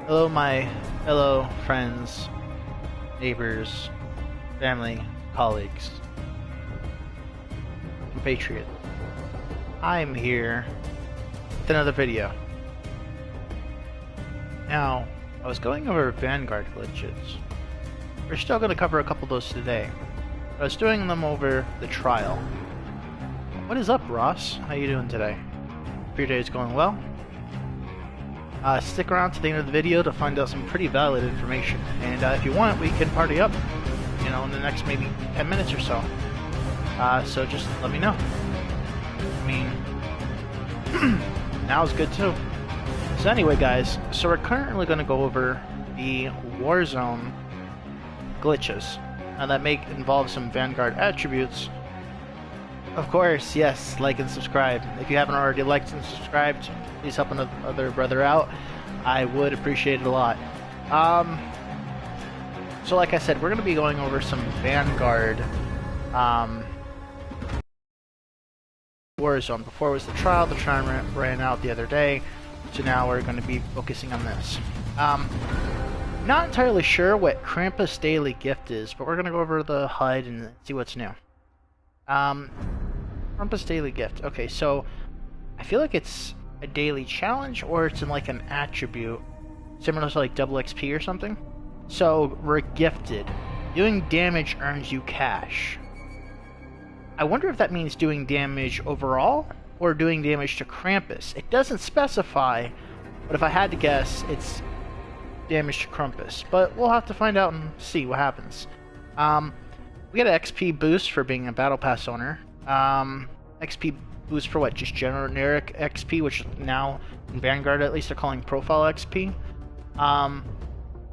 Hello, my fellow friends, neighbors, family, colleagues, compatriots. I'm here with another video. Now, I was going over Vanguard glitches. We're still going to cover a couple of those today. I was doing them over the trial. What is up, Ross? How you doing today? Hope your day is going well. Stick around to the end of the video to find out some pretty valid information. And if you want, we can party up, you know, in the next maybe 10 minutes or so. So just let me know. I mean, now's good too. So anyway, guys, so we're currently going to go over the Warzone glitches. Now that may involve some Vanguard attributes. Of course, yes, like and subscribe. If you haven't already liked and subscribed, please help another brother out. I would appreciate it a lot. So like I said, we're going to be going over some Vanguard Warzone. Before it was the trial ran out the other day, so now we're going to be focusing on this. Not entirely sure what Krampus Daily Gift is, but we're going to go over the HUD and see what's new. Krampus Daily Gift. Okay, so I feel like it's a daily challenge, or it's in like an attribute similar to like double XP or something. So we're gifted. Doing damage earns you cash. I wonder if that means doing damage overall or doing damage to Krampus. It doesn't specify, but if I had to guess, it's damage to Krampus. But we'll have to find out and see what happens. We get an XP boost for being a Battle Pass owner. XP boost for what? Just generic XP, which now in Vanguard at least they're calling Profile XP.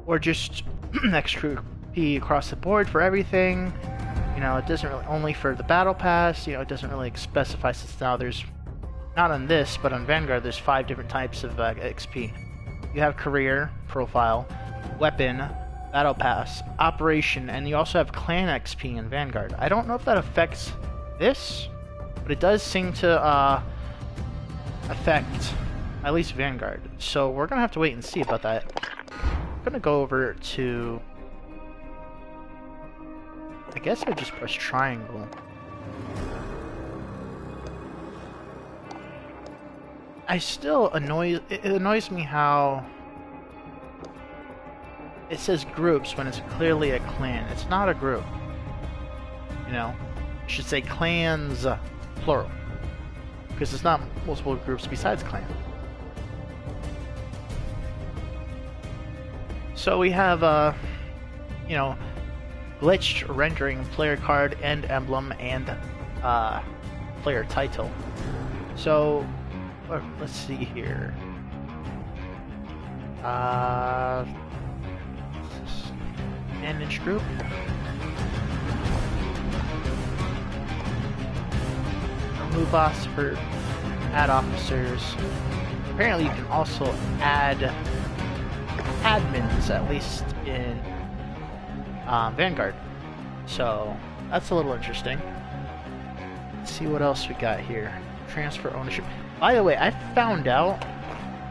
Or just XP across the board for everything. You know, it doesn't really, only for the Battle Pass, you know, it doesn't really specify, since now there's, not on this, but on Vanguard, there's 5 different types of XP. You have Career, Profile, Weapon, Battle Pass, Operation, and you also have Clan XP in Vanguard. I don't know if that affects this, but it does seem to affect at least Vanguard. So we're gonna have to wait and see about that. I'm gonna go over to, I guess I just press triangle. It annoys me how it says groups when it's clearly a clan. It's not a group. You know, it should say clans, plural, because it's not multiple groups besides clan. So we have, you know, glitched rendering player card and emblem and player title. So let's see here. Manage group. Remove boss for add officers. Apparently you can also add admins, at least in Vanguard. So that's a little interesting. Let's see what else we got here. Transfer ownership. By the way, I found out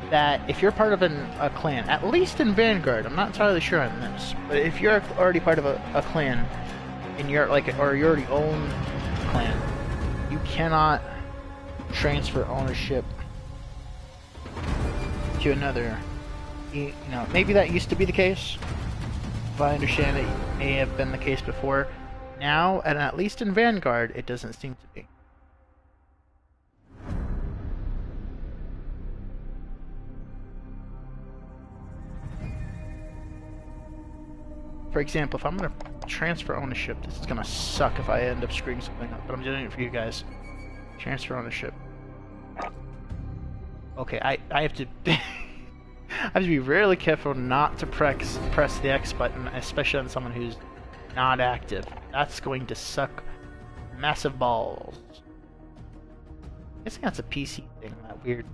that if you're part of a clan, at least in Vanguard, I'm not entirely sure on this, but if you're already part of a clan and you're like, or you already own a clan, you cannot transfer ownership to another. You know, maybe that used to be the case. If I understand it, may have been the case before. Now, and at least in Vanguard, it doesn't seem to be. For example, if I'm going to transfer ownership, this is going to suck if I end up screwing something up, but I'm doing it for you guys. Transfer ownership. Okay, I have to I have to be really careful not to press the X button, especially on someone who's not active. That's going to suck massive balls. I guess that's a PC thing, that weird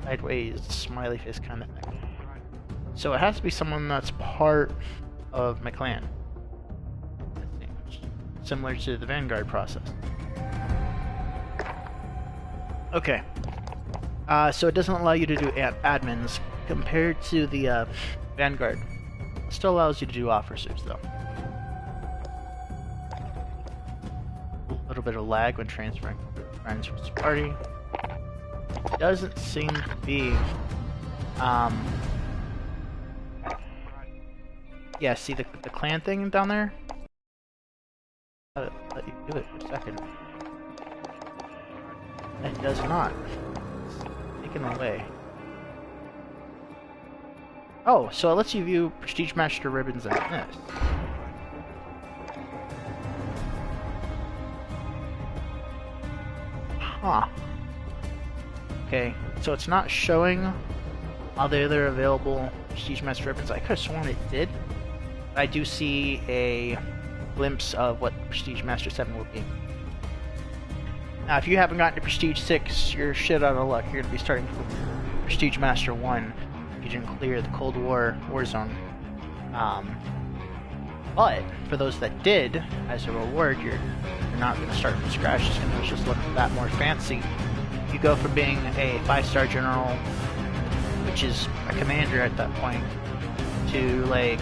sideways smiley face kind of thing. So it has to be someone that's part of my clan. Similar to the Vanguard process. Okay. So it doesn't allow you to do admins. compared to the Vanguard. It still allows you to do officers though. A little bit of lag when transferring friends from this party. Doesn't seem to be yeah, see the clan thing down there? Let you do it for a second. It does not. It's taken away. Oh, so it lets you view Prestige Master ribbons in this. Huh. Okay, so it's not showing all the other available Prestige Master ribbons. I could have sworn it did. I do see a glimpse of what Prestige Master 7 will be. Now, if you haven't gotten to Prestige 6, you're shit out of luck. You're going to be starting from Prestige Master 1 if you didn't clear the Cold War Warzone. But for those that did, as a reward, you're not going to start from scratch. It's going to just look that more fancy. You go from being a 5-star general, which is a commander at that point, to like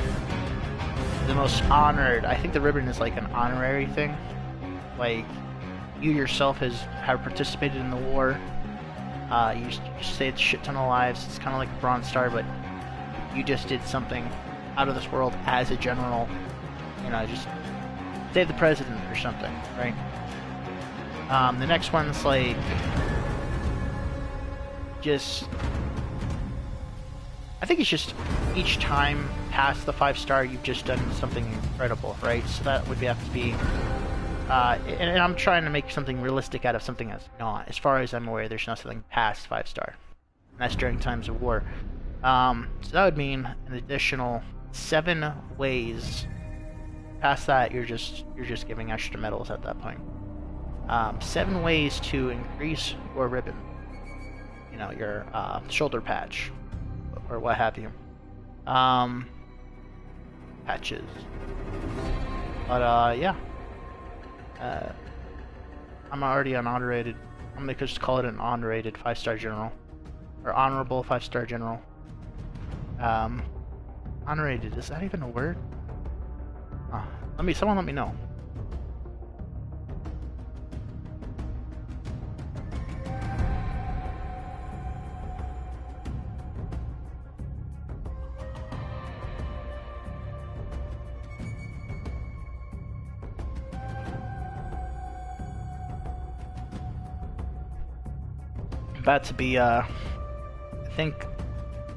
the most honored. I think the ribbon is like an honorary thing. Like, you yourself have participated in the war. You saved a shit ton of lives. It's kind of like a Bronze Star, but you just did something out of this world as a general. You know, just save the president or something, right? The next one's like just. I think it's just each time past the 5-star, you've just done something incredible, right? So that would have to be. And I'm trying to make something realistic out of something that's not. As far as I'm aware, there's nothing past 5-star. And that's during times of war. So that would mean an additional 7 ways. Past that, you're just giving extra medals at that point. 7 ways to increase your ribbon. You know, your shoulder patch, or what have you. Patches. But yeah. I'm already an honorated. I'm gonna just call it an honorated 5-star general, or honorable 5-star general. Honorated, is that even a word? Someone let me know. About to be I think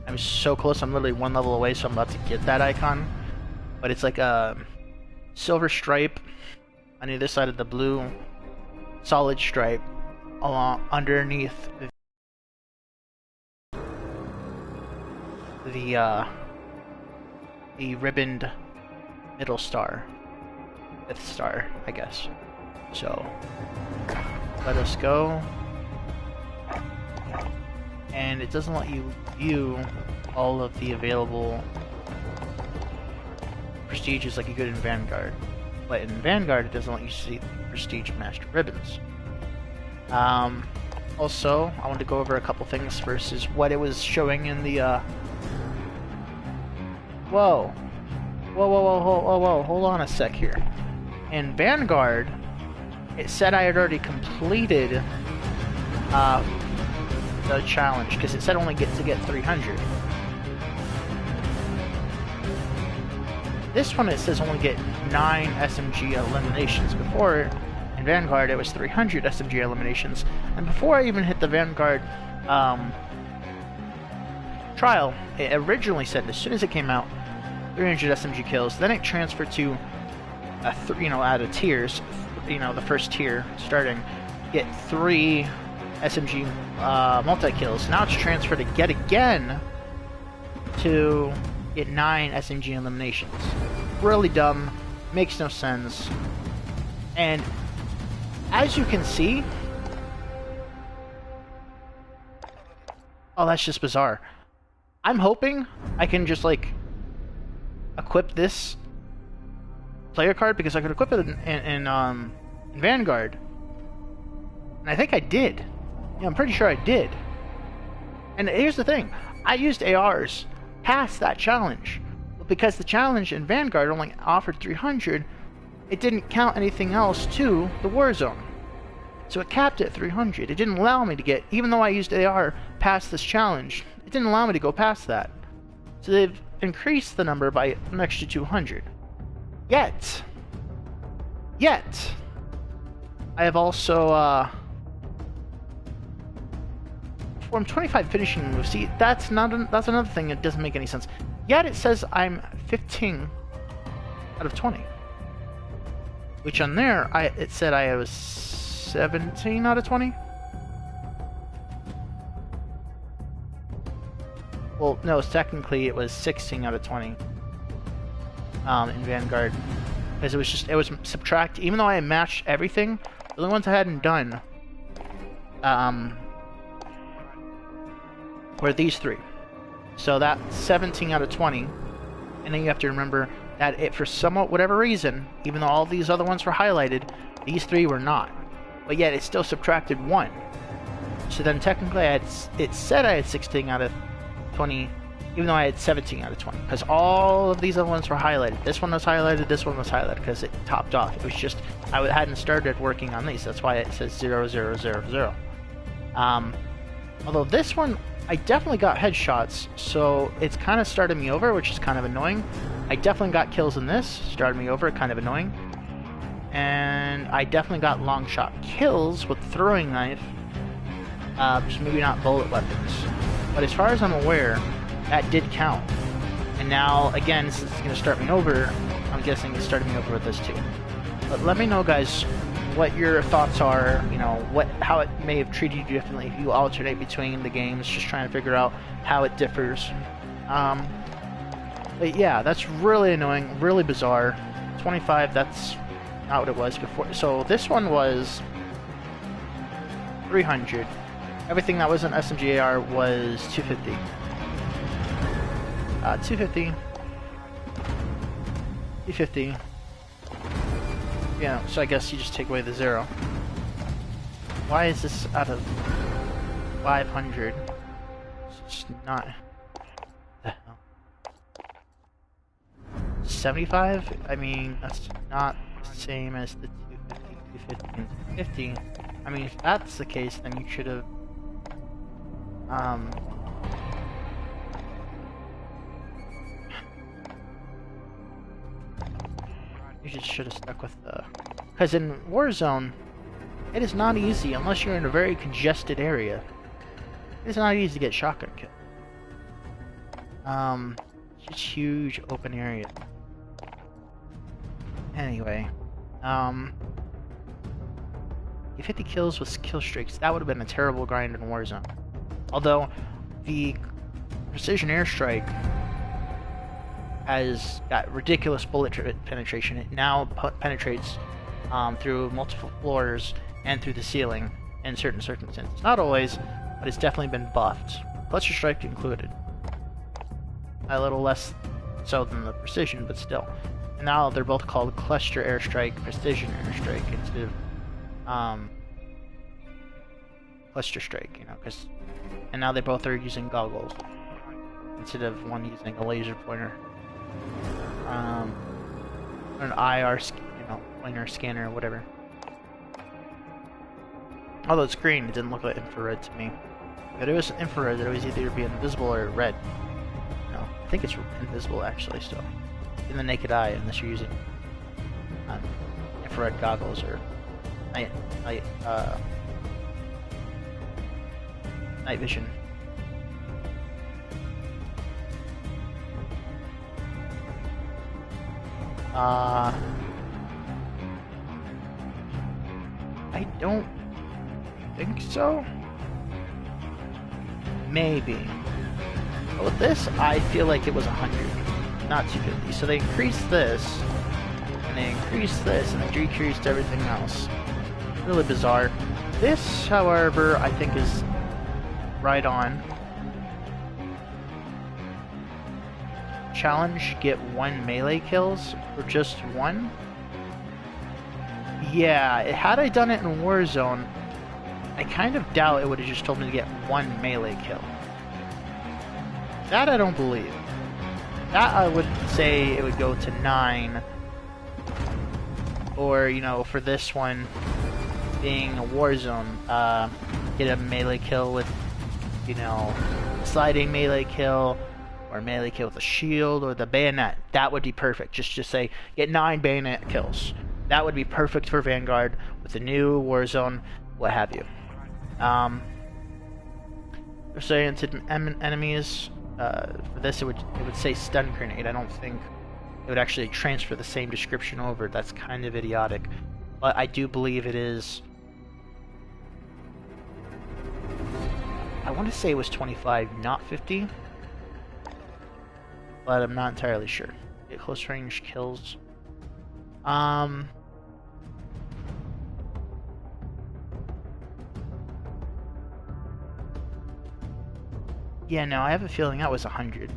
I'm so close. I'm literally 1 level away, so I'm about to get that icon. But it's like a silver stripe on either side of the blue solid stripe along underneath the ribboned middle star, 5th star, I guess. So let us go. And it doesn't let you view all of the available prestiges like you could in Vanguard. But in Vanguard, it doesn't let you see Prestige Master ribbons. Also, I want to go over a couple things versus what it was showing in the, Whoa, hold on a sec here. In Vanguard, it said I had already completed, the challenge, because it said only get 300. This one it says only get 9 SMG eliminations. Before, in Vanguard, it was 300 SMG eliminations. And before I even hit the Vanguard trial, it originally said as soon as it came out, 300 SMG kills. Then it transferred to, out of tiers, the first tier starting, get 3 SMG multi-kills. Now it's transferred again to get 9 SMG eliminations. Really dumb, makes no sense. And as you can see, oh, that's just bizarre. I'm hoping I can just like equip this player card, because I could equip it in Vanguard, and I think I did. Yeah, I'm pretty sure I did. And here's the thing. I used ARs past that challenge. But because the challenge in Vanguard only offered 300, it didn't count anything else to the Warzone. So it capped it at 300. It didn't allow me to get, even though I used AR past this challenge, it didn't allow me to go past that. So they've increased the number by an extra 200. Yet, I have also performed 25 finishing moves. See, that's another thing that doesn't make any sense. Yet it says I'm 15 out of 20. Which on there, it said I was 17 out of 20? Well, no, technically it was 16 out of 20 in Vanguard. Because it was subtract, even though I had matched everything, the only ones I hadn't done were these three. So that's 17 out of 20. And then you have to remember that for somewhat whatever reason, even though all these other ones were highlighted, these three were not. But yet it still subtracted 1. So then technically it said I had 16 out of 20, even though I had 17 out of 20. Because all of these other ones were highlighted. This one was highlighted, this one was highlighted, because it topped off. It was just, I hadn't started working on these. That's why it says 0, 0, 0, 0. Although this one, I definitely got headshots, so it's kind of started me over, which is kind of annoying. I definitely got kills in this, started me over, kind of annoying. And I definitely got long shot kills with throwing knife, just maybe not bullet weapons. But as far as I'm aware, that did count. And now, again, since it's going to start me over, I'm guessing it's starting me over with this too. But let me know, guys, what your thoughts are, you know, how it may have treated you differently if you alternate between the games, just trying to figure out how it differs. But yeah, that's really annoying, really bizarre. 25, that's not what it was before. So this one was 300. Everything that wasn't SMG AR was 250. 250. 250. Yeah, so I guess you just take away the 0. Why is this out of 500? It's just not... What the hell? 75? I mean, that's not the same as the 250, 250, and 50. I mean, if that's the case, then you should have... You just should have stuck with the... Because in Warzone, it is not easy, unless you're in a very congested area. It's not easy to get shotgun kill. It's just huge open area. Anyway, 50 kills with kill streaks, that would have been a terrible grind in Warzone. Although, the precision airstrike has got ridiculous bullet penetration. It now penetrates through multiple floors and through the ceiling in certain circumstances. Not always, but it's definitely been buffed. Cluster strike included. A little less so than the precision, but still. And now they're both called cluster airstrike, precision airstrike instead of cluster strike, you know, and now they both are using goggles instead of one using a laser pointer. Or an IR, pointer scanner, or whatever. Although it's green, it didn't look like infrared to me. If it was infrared, it would either be invisible or red. No, I think it's invisible actually still. In the naked eye, unless you're using infrared goggles or night vision. I don't think so. Maybe. But with this, I feel like it was 100, not 250. So they increased this, and they increased this, and they decreased everything else. Really bizarre. This, however, I think is right on. Challenge, get 1 melee kills, or just 1? Yeah, had I done it in Warzone, I kind of doubt it would have just told me to get 1 melee kill. That I don't believe. That I would say it would go to 9. Or, you know, for this one being a Warzone, get a melee kill with, you know, sliding melee kill, or melee kill with a shield, or the bayonet. That would be perfect. Just say, get 9 bayonet kills. That would be perfect for Vanguard with the new Warzone, what have you. For saying to enemies, for this it would say stun grenade. I don't think it would actually transfer the same description over. That's kind of idiotic. But I do believe it is. I want to say it was 25, not 50. But I'm not entirely sure. Get close range kills. Yeah, no, I have a feeling that was 100.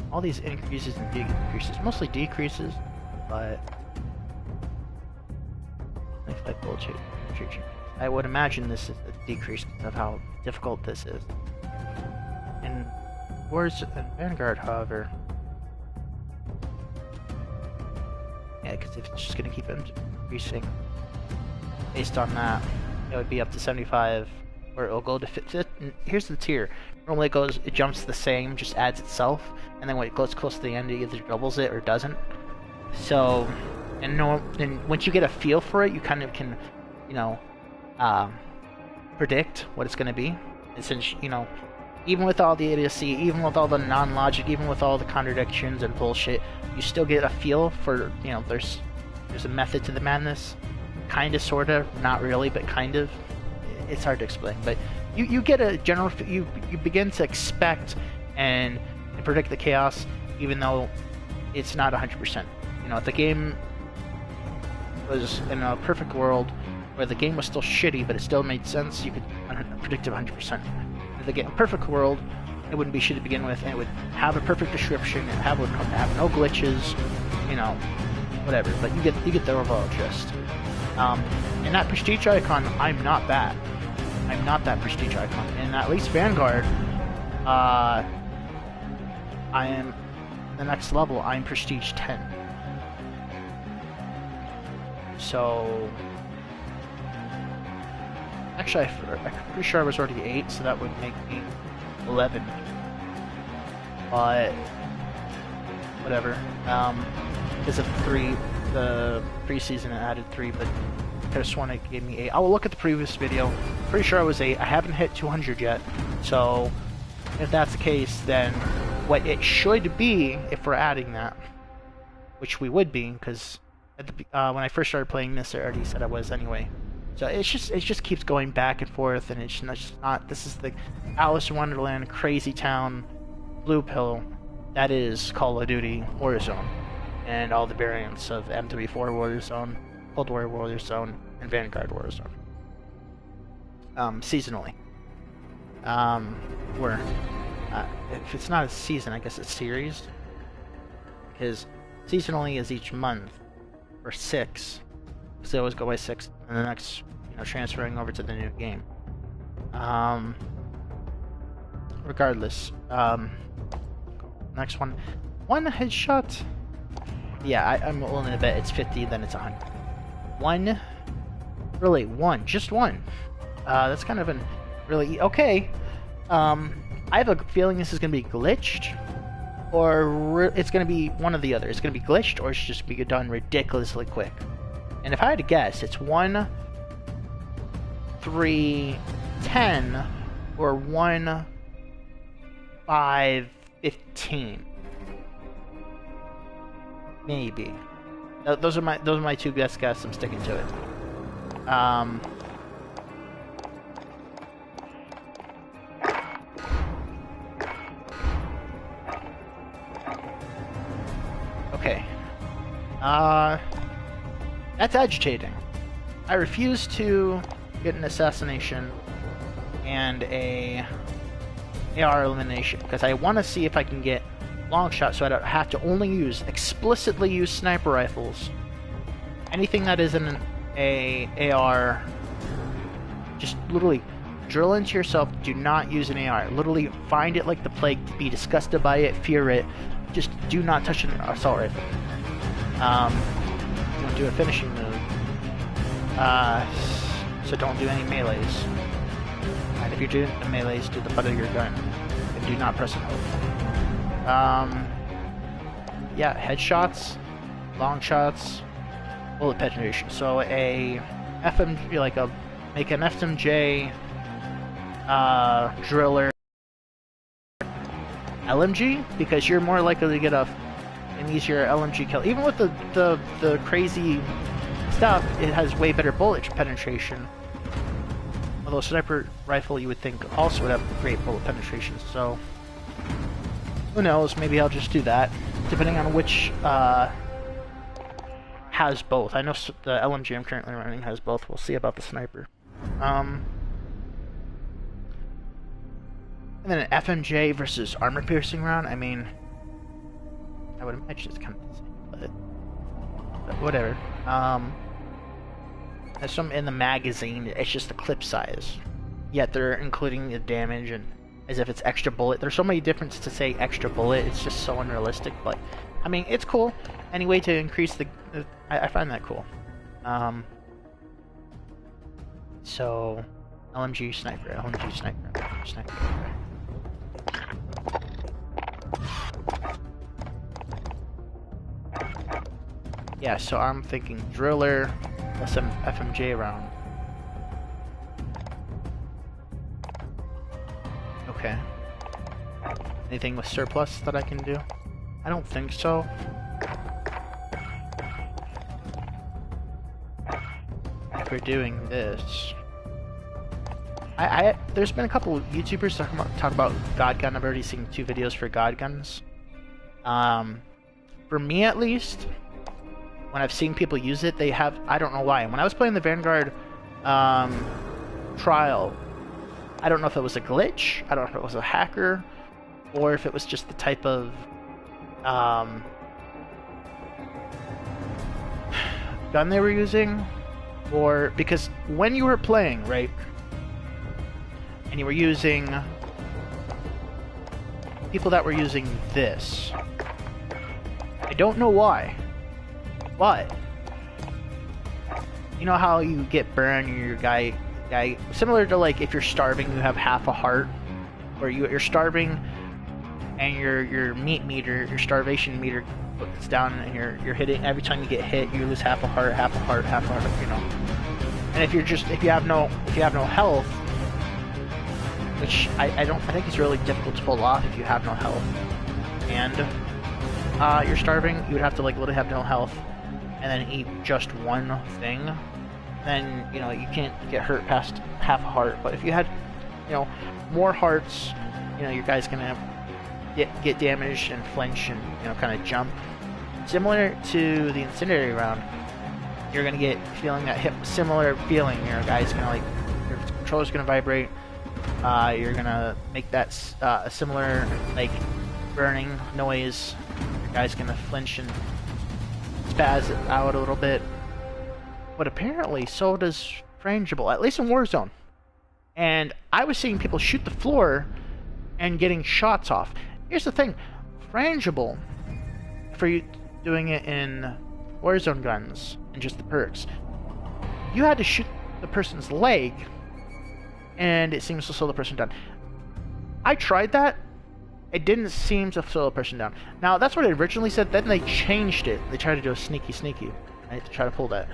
All these increases and decreases, mostly decreases, but 25 bullet charge. I would imagine this is a decrease of how difficult this is. And Vanguard, however, yeah, because if it's just going to keep increasing based on that, it would be up to 75, or it'll go to 50. Here's the tier. Normally it jumps the same, just adds itself, and then when it goes close to the end, it either doubles it or doesn't. So, and once you get a feel for it, you kind of can, you know, predict what it's going to be. And since, you know, even with all the idiocy, even with all the non-logic, even with all the contradictions and bullshit, you still get a feel for, you know, there's a method to the madness. Kinda, sorta, not really, but kind of. It's hard to explain, but you get a general, you begin to expect and predict the chaos, even though it's not 100%. You know, if the game was in a perfect world where the game was still shitty, but it still made sense, you could predict it 100%. If the game, perfect world, it wouldn't be shitty to begin with, and it would have a perfect description, and have no glitches, you know, whatever. But you get the overall gist. And that prestige icon, I'm not that. I'm not that prestige icon. And at least Vanguard, I am the next level. I'm prestige 10. So, actually, I'm pretty sure I was already 8, so that would make me 11. But whatever. Because of the preseason it added 3, but I just want to give me 8. I will look at the previous video. Pretty sure I was 8. I haven't hit 200 yet. So if that's the case, then what it should be, if we're adding that, which we would be, because when I first started playing this, I already said I was anyway. So it just keeps going back and forth, and it's just not. This is the Alice in Wonderland, crazy town, blue pill. That is Call of Duty Warzone, and all the variants of M24 Warzone, Cold War Warzone, and Vanguard Warzone. Seasonally. If it's not a season, I guess it's series. Because seasonally is each month, or 6. So they always go by 6, and the next, you know, transferring over to the new game. Regardless, next one. One headshot. Yeah, I'm willing to bet it's 50, then it's 100. One. Really, one. Just one. That's kind of an really... Okay. I have a feeling this is going to be glitched. Or it's going to be one or the other. It's going to be glitched, or it's just be done ridiculously quick. And if I had to guess, it's 1, 3, 10, or 1, 5, 15. Maybe. Those are my two best guesses. I'm sticking to it. Okay. That's agitating. I refuse to get an assassination and a AR elimination because I want to see if I can get long shot, so I don't have to explicitly use sniper rifles. Anything that isn't an AR, just literally drill into yourself. Do not use an AR. Literally find it like the plague. Be disgusted by it. Fear it. Just do not touch an assault rifle. You want to do a finishing move. So don't do any melees. And if you're doing the melees, do the butt of your gun. And do not press and hold. Yeah, headshots, long shots, bullet penetration. So a FMG, make an FMJ, driller, LMG, because you're more likely to get an easier LMG kill. Even with the crazy stuff, it has way better bullet penetration. Although sniper rifle, you would think, also would have great bullet penetration. So who knows? Maybe I'll just do that, depending on which has both. I know the LMG I'm currently running has both. We'll see about the sniper. And then an FMJ versus armor piercing round. I mean, I would imagine it's kind of the same, but whatever. There's some in the magazine. It's just the clip size. Yet they're including the damage and as if it's extra bullet. There's so many differences to say extra bullet. It's just so unrealistic. But I mean, it's cool. Any way to increase the I find that cool. So LMG sniper, LMG sniper, LMG sniper. Yeah, so I'm thinking driller plus an FMJ round. Okay. Anything with surplus that I can do? I don't think so. If we're doing this, there's been a couple of YouTubers talk about God Gun. I've already seen 2 videos for God Guns. For me at least, when I've seen people use it, they have, I don't know why. When I was playing the Vanguard trial, I don't know if it was a glitch, I don't know if it was a hacker, or if it was just the type of gun they were using, or because when you were playing, right, and you were using people that were using this, I don't know why, but you know how you get burned and your guy similar to like if you're starving, you have half a heart, or you're starving and your meat meter, your starvation meter goes down, and you're hitting every time you get hit, you lose half a heart, half a heart, half a heart, you know. And if you have no health, which I think it's really difficult to pull off if you have no health, and you're starving, you would have to like literally have no health and then eat just one thing, then you know you can't get hurt past half a heart. But if you had, you know, more hearts, you know, your guy's gonna get damaged and flinch and, you know, kind of jump. Similar to the incendiary round, you're gonna get feeling that similar feeling. Your guy's gonna like, your controller's gonna vibrate. You're gonna make that a similar like burning noise. Your guy's gonna flinch and spaz it out a little bit. But apparently, so does frangible, at least in Warzone. And I was seeing people shoot the floor and getting shots off. Here's the thing, frangible, for you doing it in Warzone guns and just the perks, you had to shoot the person's leg, and it seems to slow the person down. I tried that. It didn't seem to slow the person down. Now, that's what it originally said. Then they changed it. They tried to do a sneaky, right, to try to pull that.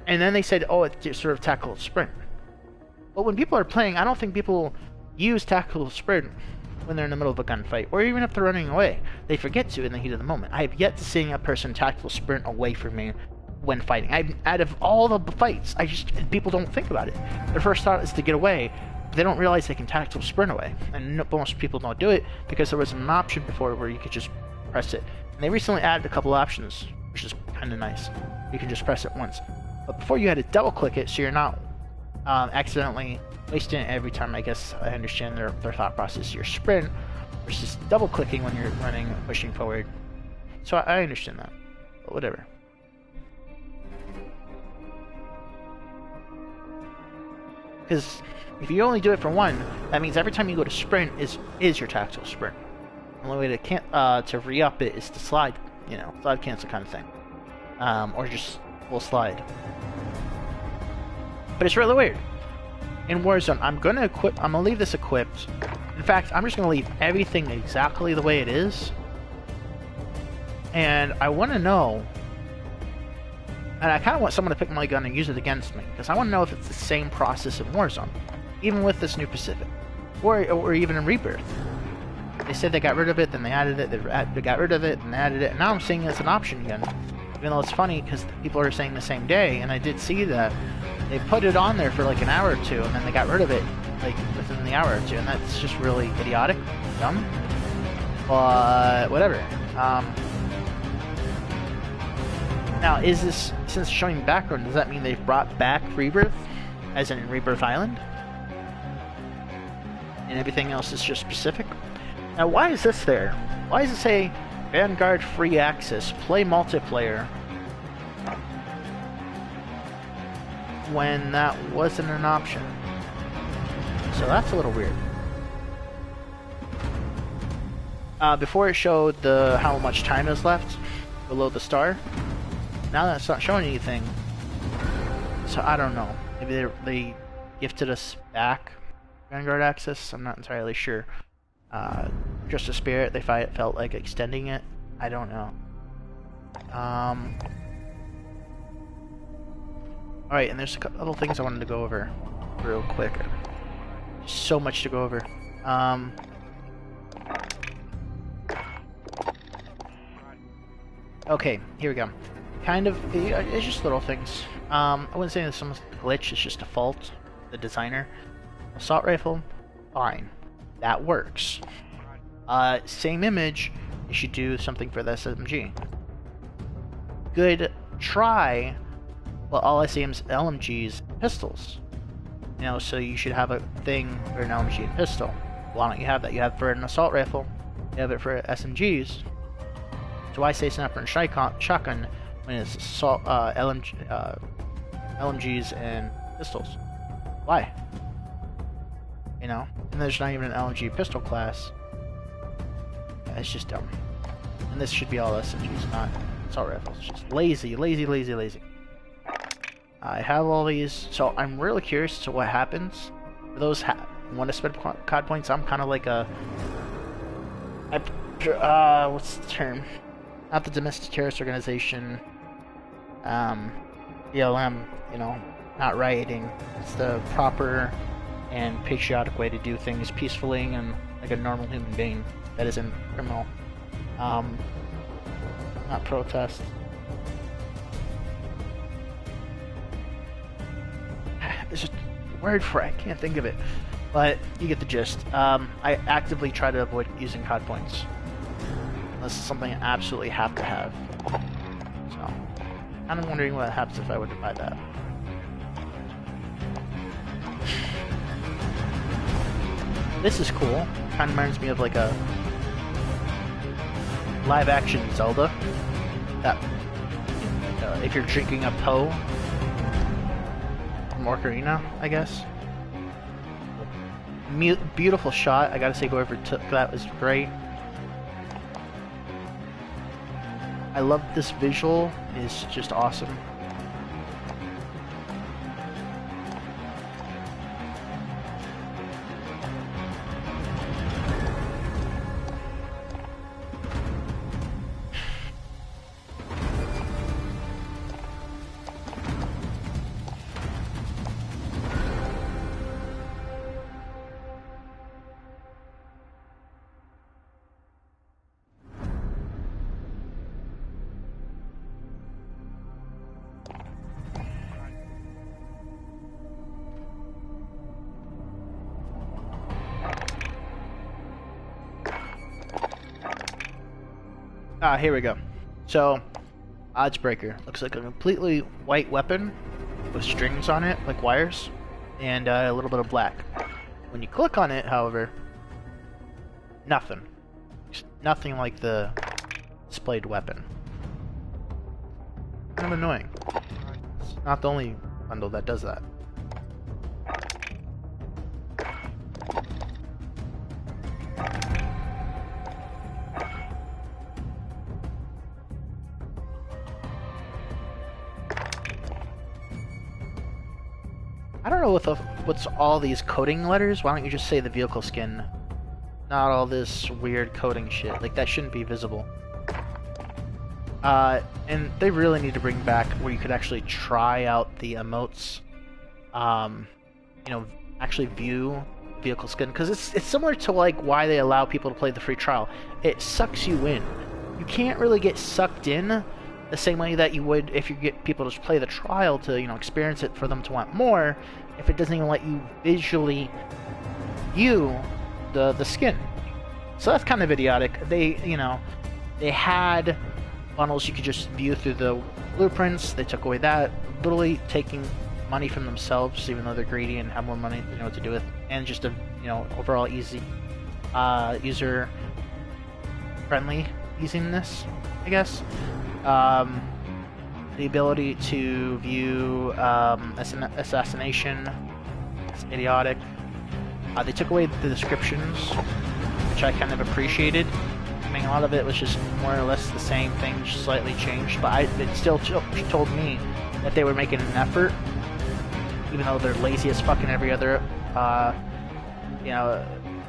And then they said, oh, it's sort of tactical sprint. But when people are playing, I don't think people use tactical sprint when they're in the middle of a gunfight, or even if they're running away. They forget to in the heat of the moment. I have yet to see a person tactical sprint away from me when fighting. Out of all the fights, people don't think about it. Their first thought is to get away, but they don't realize they can tactical sprint away. And most people don't do it because there was an option before where you could just press it. And they recently added a couple options, which is kind of nice. You can just press it once. But before you had to double click it, so you're not accidentally wasting it every time. I guess I understand their thought process. Your sprint versus double clicking when you're running and pushing forward. So I understand that, but whatever. Because If you only do it for one, that means every time you go to sprint is your tactical sprint. The only way to re-up it is to slide, slide cancel kind of thing, or just full slide. But it's really weird. In Warzone, I'm gonna leave this equipped. In fact, I'm just gonna leave everything exactly the way it is. And I want to know, and I kind of want someone to pick my gun and use it against me, because I want to know if it's the same process in Warzone, even with this new Pacific, or even in Rebirth. They said they got rid of it, then they added it, they got rid of it, and they added it, and now I'm seeing it's an option again. Even though it's funny, because people are saying the same day, and I did see that they put it on there for like an hour or two, and then they got rid of it like within the hour or two, and that's just really idiotic, dumb, but whatever. Now, is this, since showing background, does that mean they've brought back Rebirth, as in Rebirth Island? And everything else is just specific? Now, why is this there? Why does it say Vanguard Free Access, play multiplayer, when that wasn't an option? So that's a little weird. Before it showed how much time is left below the star. Now that's not showing anything. So I don't know. Maybe they gifted us back Vanguard access. I'm not entirely sure. Just a spirit. They felt like extending it. I don't know. Alright, and there's a couple things I wanted to go over real quick. So much to go over. Okay, here we go. It's just little things. I wouldn't say there's some glitch, it's just a fault. The designer. Assault rifle, fine. That works. Same image, you should do something for the SMG. Good try, but all I see is LMGs, pistols. So you should have a thing for an LMG and pistol. Why don't you have that? You have it for an assault rifle, you have it for SMGs. So why say sniper and shotgun when it's assault, LMGs and pistols? Why? And there's not even an LMG pistol class. Yeah, it's just dumb. And this should be all SMGs, not assault rifles. Just lazy, lazy, lazy, lazy. I have all these, so I'm really curious to what happens. For those want to spend COD points, I'm kind of like what's the term? Not the domestic terrorist organization. BLM, not rioting. It's the proper and patriotic way to do things peacefully and like a normal human being that isn't criminal. Not protest. There's just a word for it, I can't think of it. But you get the gist. I actively try to avoid using COD points. Unless it's something I absolutely have to have. So, I'm wondering what happens if I were to buy that. This is cool. Kind of reminds me of like a live-action Zelda. That if you're drinking a Poe from Ocarina, I guess. Beautiful shot. I gotta say, whoever took that was great. I love this visual. It's just awesome. Here we go. So, Odds Breaker looks like a completely white weapon with strings on it, like wires, and a little bit of black. When you click on it, however, nothing. Nothing like the displayed weapon. Kind of annoying. It's not the only bundle that does that. I don't know what's all these coding letters. Why don't you just say the vehicle skin? Not all this weird coding shit. Like, that shouldn't be visible. And they really need to bring back where you could actually try out the emotes. You know, actually view vehicle skin, because it's similar to like why they allow people to play the free trial. It sucks you in. You can't really get sucked in the same way that you would if you get people to just play the trial to, you know, experience it for them to want more, if it doesn't even let you visually view the skin. So that's kind of idiotic. They, you know, they had funnels you could just view through the blueprints. They took away that, literally taking money from themselves, even though they're greedy and have more money, you know what to do with, and just a, you know, overall easy, user friendly easiness, I guess. The ability to view assassination, it's idiotic. They took away the descriptions, which I kind of appreciated. I mean, a lot of it was just more or less the same thing, just slightly changed, but it still told me that they were making an effort, even though they're lazy as fuck in every other, you know,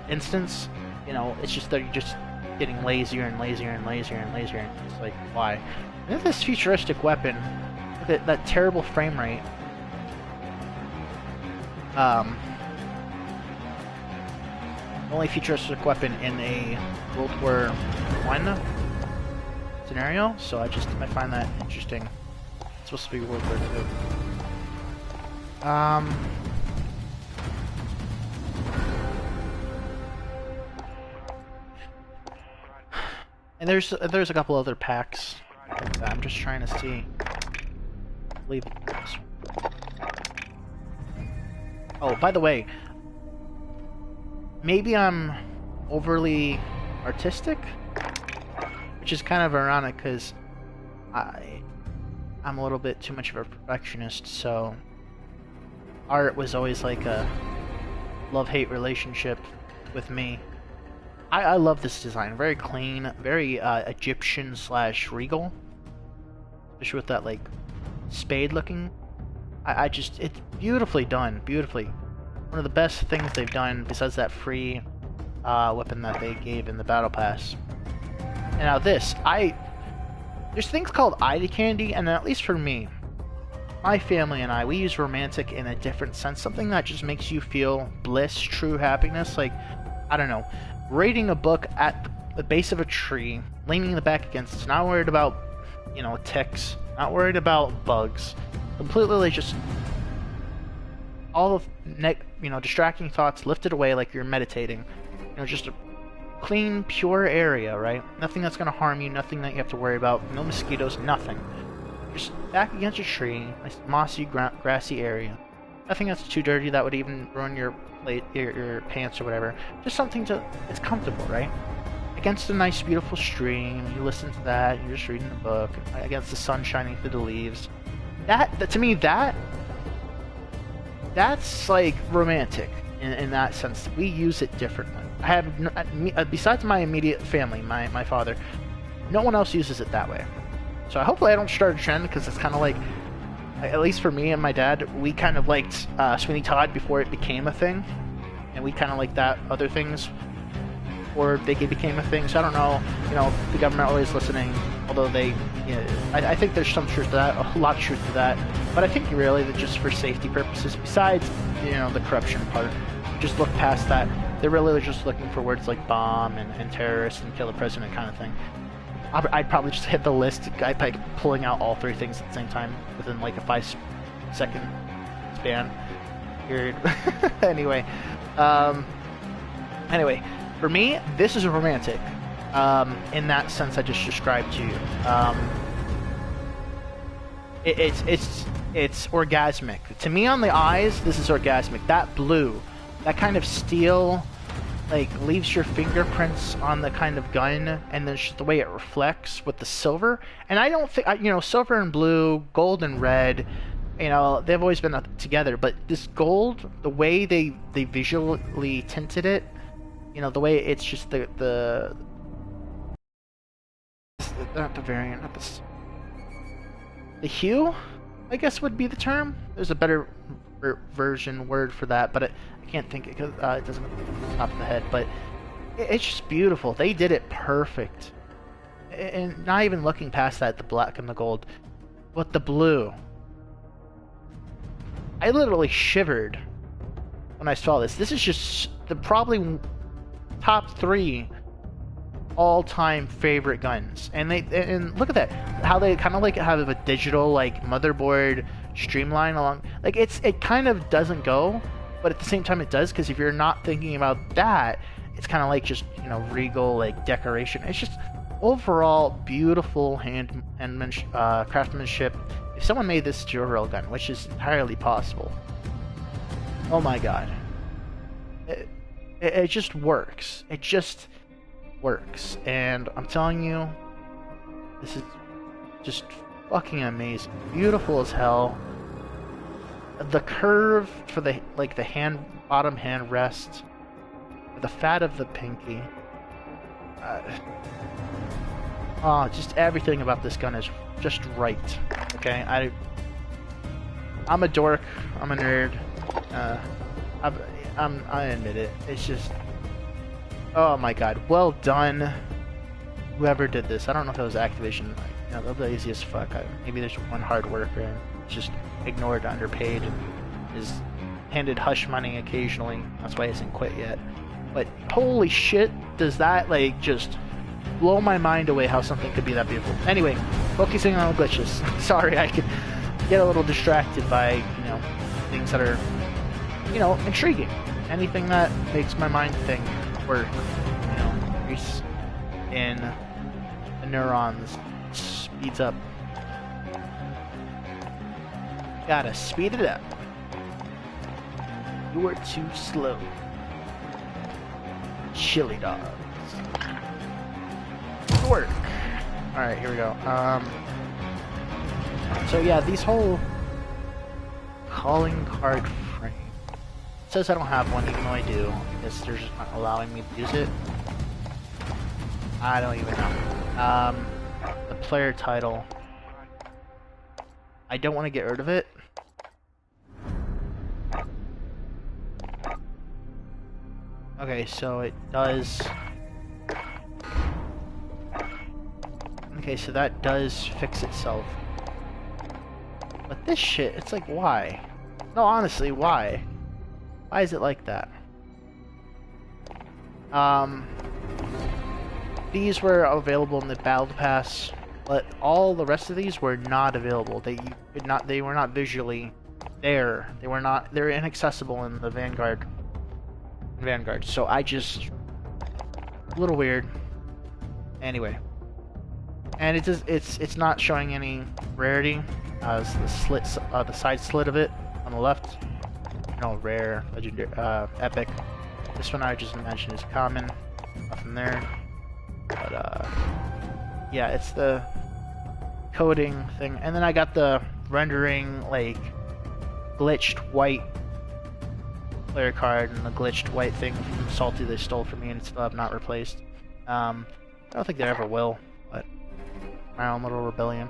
instance. You know, it's just they're just getting lazier and lazier and lazier and lazier, and it's like, why? And then this futuristic weapon, look at that terrible frame rate. Only futuristic weapon in a World War I scenario, so I find that interesting. It's supposed to be World War II. And there's a couple other packs that I'm just trying to see. Leave this. Oh, by the way, maybe I'm overly artistic, which is kind of ironic because I'm a little bit too much of a perfectionist, so art was always like a love-hate relationship with me. I love this design. Very clean, very Egyptian/regal, especially with that like spade looking. It's beautifully done, beautifully. One of the best things they've done besides that free weapon that they gave in the battle pass. And now this, there's things called eye candy, and at least for me, my family and I, we use romantic in a different sense, something that just makes you feel bliss, true happiness. Like, I don't know, reading a book at the base of a tree, leaning the back against, not worried about, you know, ticks, not worried about bugs, completely just all of distracting thoughts lifted away like you're meditating. You know, just a clean, pure area, right? Nothing that's gonna harm you, nothing that you have to worry about, no mosquitoes, nothing. Just back against a tree, nice mossy, grassy area. Nothing that's too dirty that would even ruin your pants or whatever. Just something it's comfortable, right? Against a nice, beautiful stream, you listen to that, you're just reading a book, against the sun shining through the leaves. That to me, that's like romantic in that sense. We use it differently. I have, besides my immediate family, my father, no one else uses it that way. So hopefully I don't start a trend, because it's kind of like, at least for me and my dad, we kind of liked Sweeney Todd before it became a thing, and we kind of like that other things before they became a thing. So I don't know, you know, the government always listening, although they, you know, I think there's some truth to that, a lot of truth to that, but I think really that just for safety purposes, besides, you know, the corruption part, just look past that. They're really just looking for words like bomb and terrorist and kill the president kind of thing. I'd probably just hit the list by pulling out all three things at the same time within like a 5-second span period. Anyway, for me, this is romantic in that sense I just described to you. It's orgasmic to me. On the eyes, this is orgasmic. That blue, that kind of steel, like, leaves your fingerprints on the kind of gun, and then just the way it reflects with the silver. And I don't think, you know, silver and blue, gold and red, you know, they've always been together, but this gold, the way they visually tinted it, you know, the way it's just the not the variant, not the hue, I guess would be the term. There's a better version word for that, but I can't think because it doesn't top of the head. But it's just beautiful. They did it perfect, and not even looking past that, the black and the gold, but the blue. I literally shivered when I saw this. This is just the probably top 3 all-time favorite guns, and look at that, how they kind of like have a digital like motherboard streamline along, like it kind of doesn't go, but at the same time it does, because if you're not thinking about that, it's kind of like just, you know, regal like decoration. It's just overall beautiful craftsmanship. If someone made this dual rail gun, which is entirely possible, oh my god, it just works. It just works, and I'm telling you, this is just fucking amazing. Beautiful as hell. The curve for the bottom hand rest, the fat of the pinky. Just everything about this gun is just right. Okay, I'm a dork. I'm a nerd. I admit it. It's just, oh my god, well done, whoever did this. I don't know if it was Activision. You know, they're lazy as fuck. Maybe there's one hard worker and just ignored, underpaid, and is handed hush money occasionally. That's why he hasn't quit yet. But holy shit, does that like just blow my mind away how something could be that beautiful. Anyway, focusing on the glitches. Sorry, I could get a little distracted by, you know, things that are, you know, intriguing. Anything that makes my mind think, or, you know, increase in the neurons, speeds up. Gotta speed it up. You're too slow. Chili dogs. Work. Alright, here we go. So yeah, these whole calling card frame. It says I don't have one, even though I do. I guess they're just not allowing me to use it. I don't even know. The player title. I don't want to get rid of it. Okay, so it does. Okay, so that does fix itself. But this shit, it's like, why? No, honestly, why? Why is it like that? These were available in the Battle Pass, but all the rest of these were not available. They were not visually there. They're inaccessible in the Vanguard. So I just, a little weird. Anyway. And it's not showing any rarity. The side slit of it on the left. No, rare, legendary, epic. This one I just mentioned is common. Nothing there. But yeah, it's the coding thing. And then I got the rendering, like, glitched white player card and the glitched white thing from Salty they stole from me and still have not replaced. I don't think they ever will, but my own little rebellion.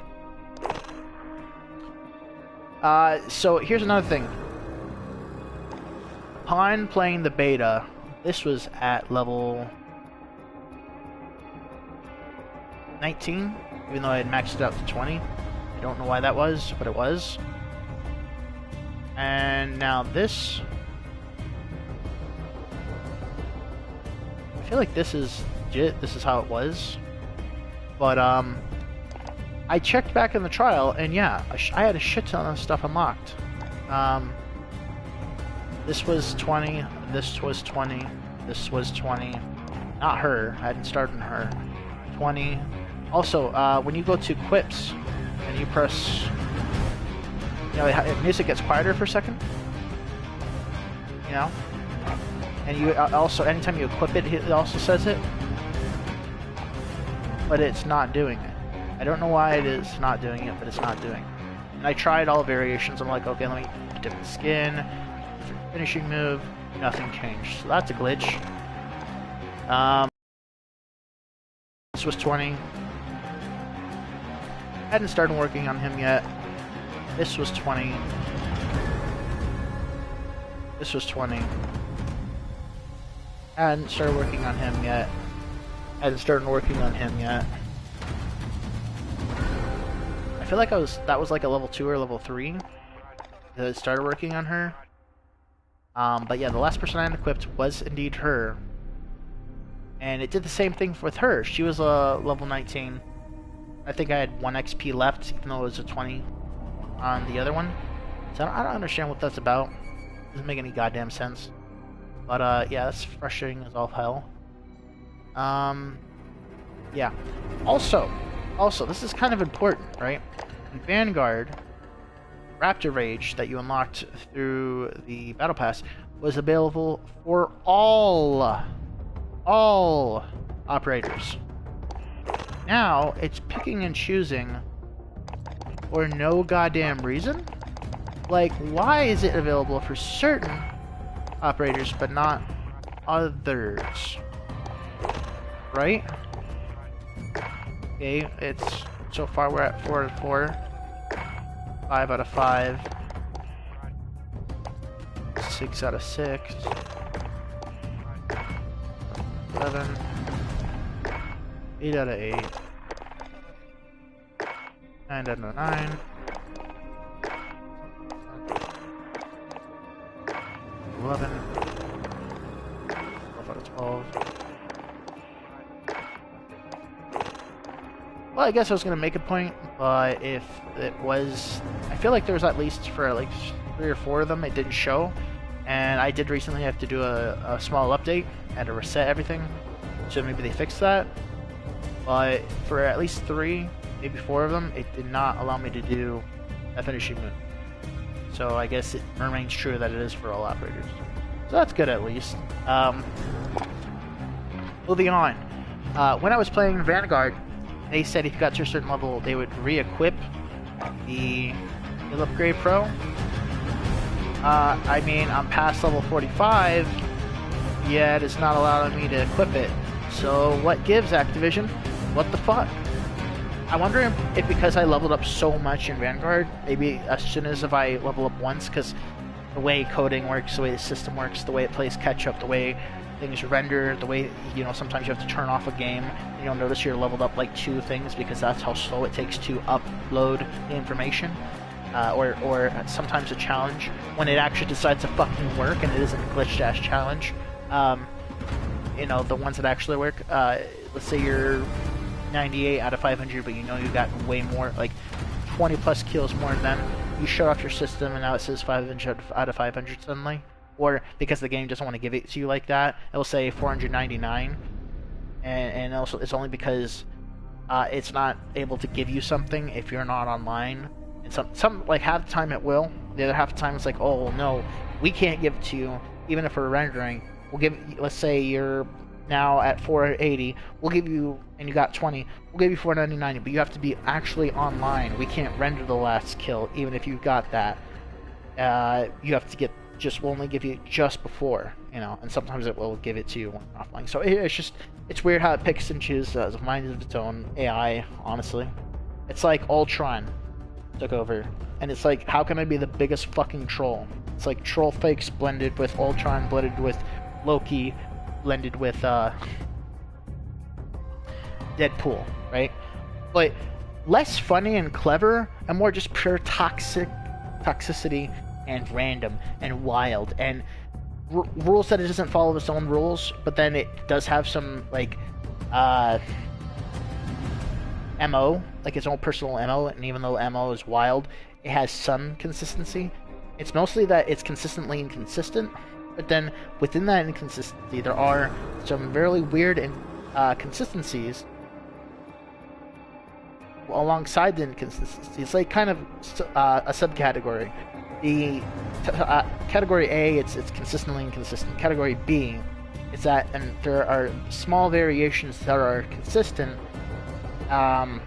So here's another thing. Upon playing the beta, this was at level 19, even though I had maxed it out to 20. I don't know why that was, but it was. And now this, I feel like this is legit. This is how it was. But I checked back in the trial, and yeah, I had a shit ton of stuff unlocked. This was 20, this was 20, this was 20. Not her, I hadn't started on her. 20. Also, when you go to quips, and you press, you know, music gets quieter for a second. You know? And you also, anytime you equip it, it also says it. But it's not doing it. I don't know why it is not doing it, but it's not doing it. And I tried all variations. I'm like, okay, let me put different skin, different finishing move. Nothing changed. So that's a glitch. This was 20. Hadn't started working on him yet. This was 20. This was 20. I hadn't started working on him yet. I feel like that was like a level 2 or level 3 that I started working on her. But yeah, the last person I unequipped was indeed her. And it did the same thing with her. She was a level 19. I think I had 1 XP left, even though it was a 20 on the other one. So I don't understand what that's about. Doesn't make any goddamn sense. But yeah, that's frustrating as all hell. Yeah. Also, this is kind of important, right? In Vanguard, Raptor Rage that you unlocked through the Battle Pass was available for all operators. Now, it's picking and choosing for no goddamn reason. Like, why is it available for certain operators but not others? Right? Okay, it's so far we're at 4 out of 4. 5 out of 5. 6 out of 6. 7. 8 out of 8. 9 out of 9. 11. 12 out of 12. Well, I guess I was going to make a point, but if it was... I feel like there was at least for like 3 or 4 of them it didn't show. And I did recently have to do a small update. I had to reset everything. So maybe they fixed that. But for at least 3, maybe 4 of them, it did not allow me to do a finishing move. So I guess it remains true that it is for all operators. So that's good at least. Moving on. When I was playing Vanguard, they said if you got to a certain level, they would re-equip the Skill Upgrade Pro. I mean, I'm past level 45, yet it's not allowing me to equip it. So what gives, Activision? What the fuck? I wonder if because I leveled up so much in Vanguard, maybe as soon as if I level up once, because the way coding works, the way the system works, the way it plays catch up, the way things render, the way, you know, sometimes you have to turn off a game, and you'll notice you're leveled up like 2 things because that's how slow it takes to upload the information. Or sometimes a challenge, when it actually decides to fucking work and it isn't a glitched-ass challenge. You know, the ones that actually work, let's say you're 98 out of 500, but you know you got way more, like 20 plus kills more than them. You shut off your system and now it says 500 out of 500 suddenly. Or because the game doesn't want to give it to you like that, it'll say 499. And also it's only because it's not able to give you something if you're not online. And some like half the time it will. The other half the time it's like, oh no, we can't give it to you, even if we're rendering. We'll give, let's say you're now at 480, we'll give you, and you got 20, we'll give you 499, but you have to be actually online. We can't render the last kill, even if you got that. You have to get, we'll only give you just before, you know, and sometimes it will give it to you when you're offline. So it's weird how it picks and chooses as a mind of its own AI, honestly. It's like Ultron took over, and it's like, how can I be the biggest fucking troll? It's like troll fakes blended with Ultron, blended with Loki, blended with Deadpool, right? But less funny and clever, and more just pure toxicity and random and wild, and rules that it doesn't follow its own rules, but then it does have some like MO, like its own personal MO, and even though MO is wild, it has some consistency. It's mostly that it's consistently inconsistent, but then within that inconsistency there are some very weird consistencies alongside the inconsistency. It's like kind of a subcategory. The category A, it's consistently inconsistent. Category B, it's that, and there are small variations that are consistent. And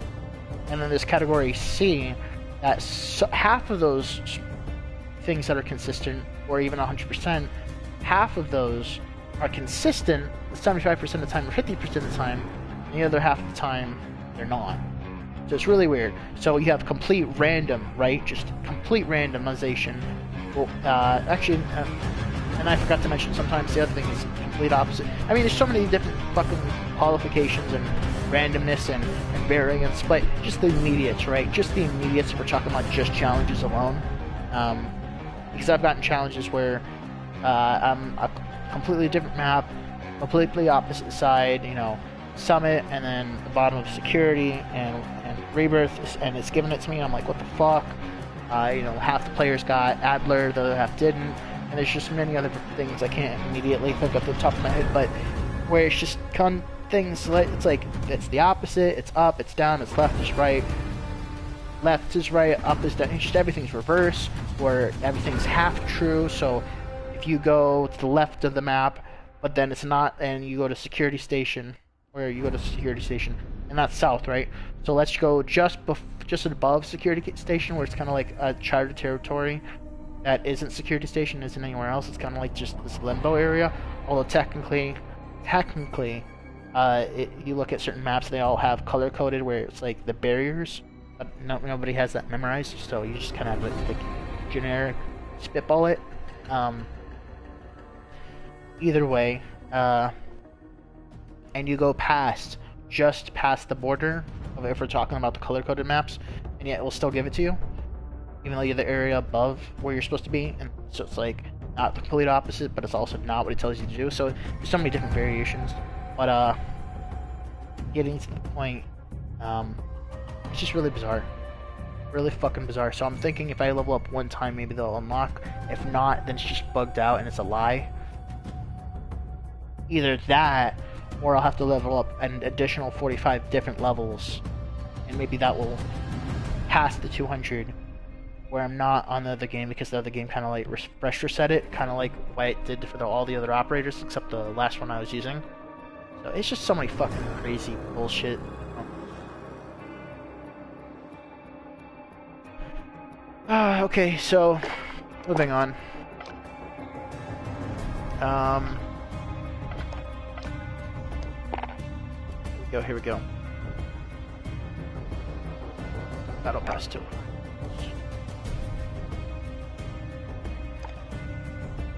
then there's category C, that half of those things that are consistent, or even 100%, half of those are consistent 75% of the time or 50% of the time, and the other half of the time they're not. So it's really weird. So you have complete random, right? Just complete randomization. Well, actually, And I forgot to mention, sometimes the other thing is the complete opposite. I mean, there's so many different fucking qualifications and randomness and variance, but just the immediates, right? Just the immediates, if we're talking about just challenges alone. Because I've gotten challenges where I'm a completely different map, completely opposite side, you know, Summit, and then the bottom of Security, and Rebirth, and it's giving it to me, and I'm like, what the fuck? You know, half the players got Adler, the other half didn't, and there's just many other things I can't immediately think off the top of my head, but where it's just things, it's like, it's the opposite, it's up, it's down, it's left is right, up is down, it's just everything's reverse, or everything's half true, so if you go to the left of the map, but then it's not, and you go to Security Station, and that's south, right? So let's go just above Security Station, where it's kind of like a charted territory that isn't Security Station, isn't anywhere else. It's kind of like just this limbo area. Although technically, you look at certain maps, they all have color coded where it's like the barriers, but nobody has that memorized. So you just kind of have to generic spitball it. Either way, and you go just past the border of, if we're talking about the color-coded maps, and yet it will still give it to you, even though you're the area above where you're supposed to be, and so it's like not the complete opposite, but it's also not what it tells you to do. So there's so many different variations, but getting to the point, it's just really bizarre, really fucking bizarre. So I'm thinking if I level up one time, maybe they'll unlock. If not, then it's just bugged out and it's a lie. Either that, or I'll have to level up an additional 45 different levels, and maybe that will pass the 200, where I'm not on the other game, because the other game kind of like refresh reset it, kind of like what it did for all the other operators, except the last one I was using. So it's just so many fucking crazy bullshit. Okay, so moving on. Here we go. Battle Pass 2.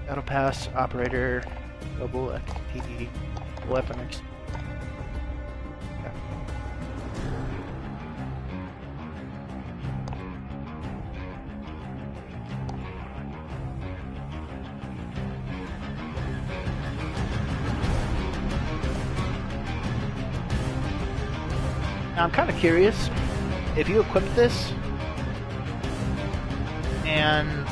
Battle Pass, Operator, Global FPD, Weapons. Okay. Now I'm kind of curious, if you equip this, and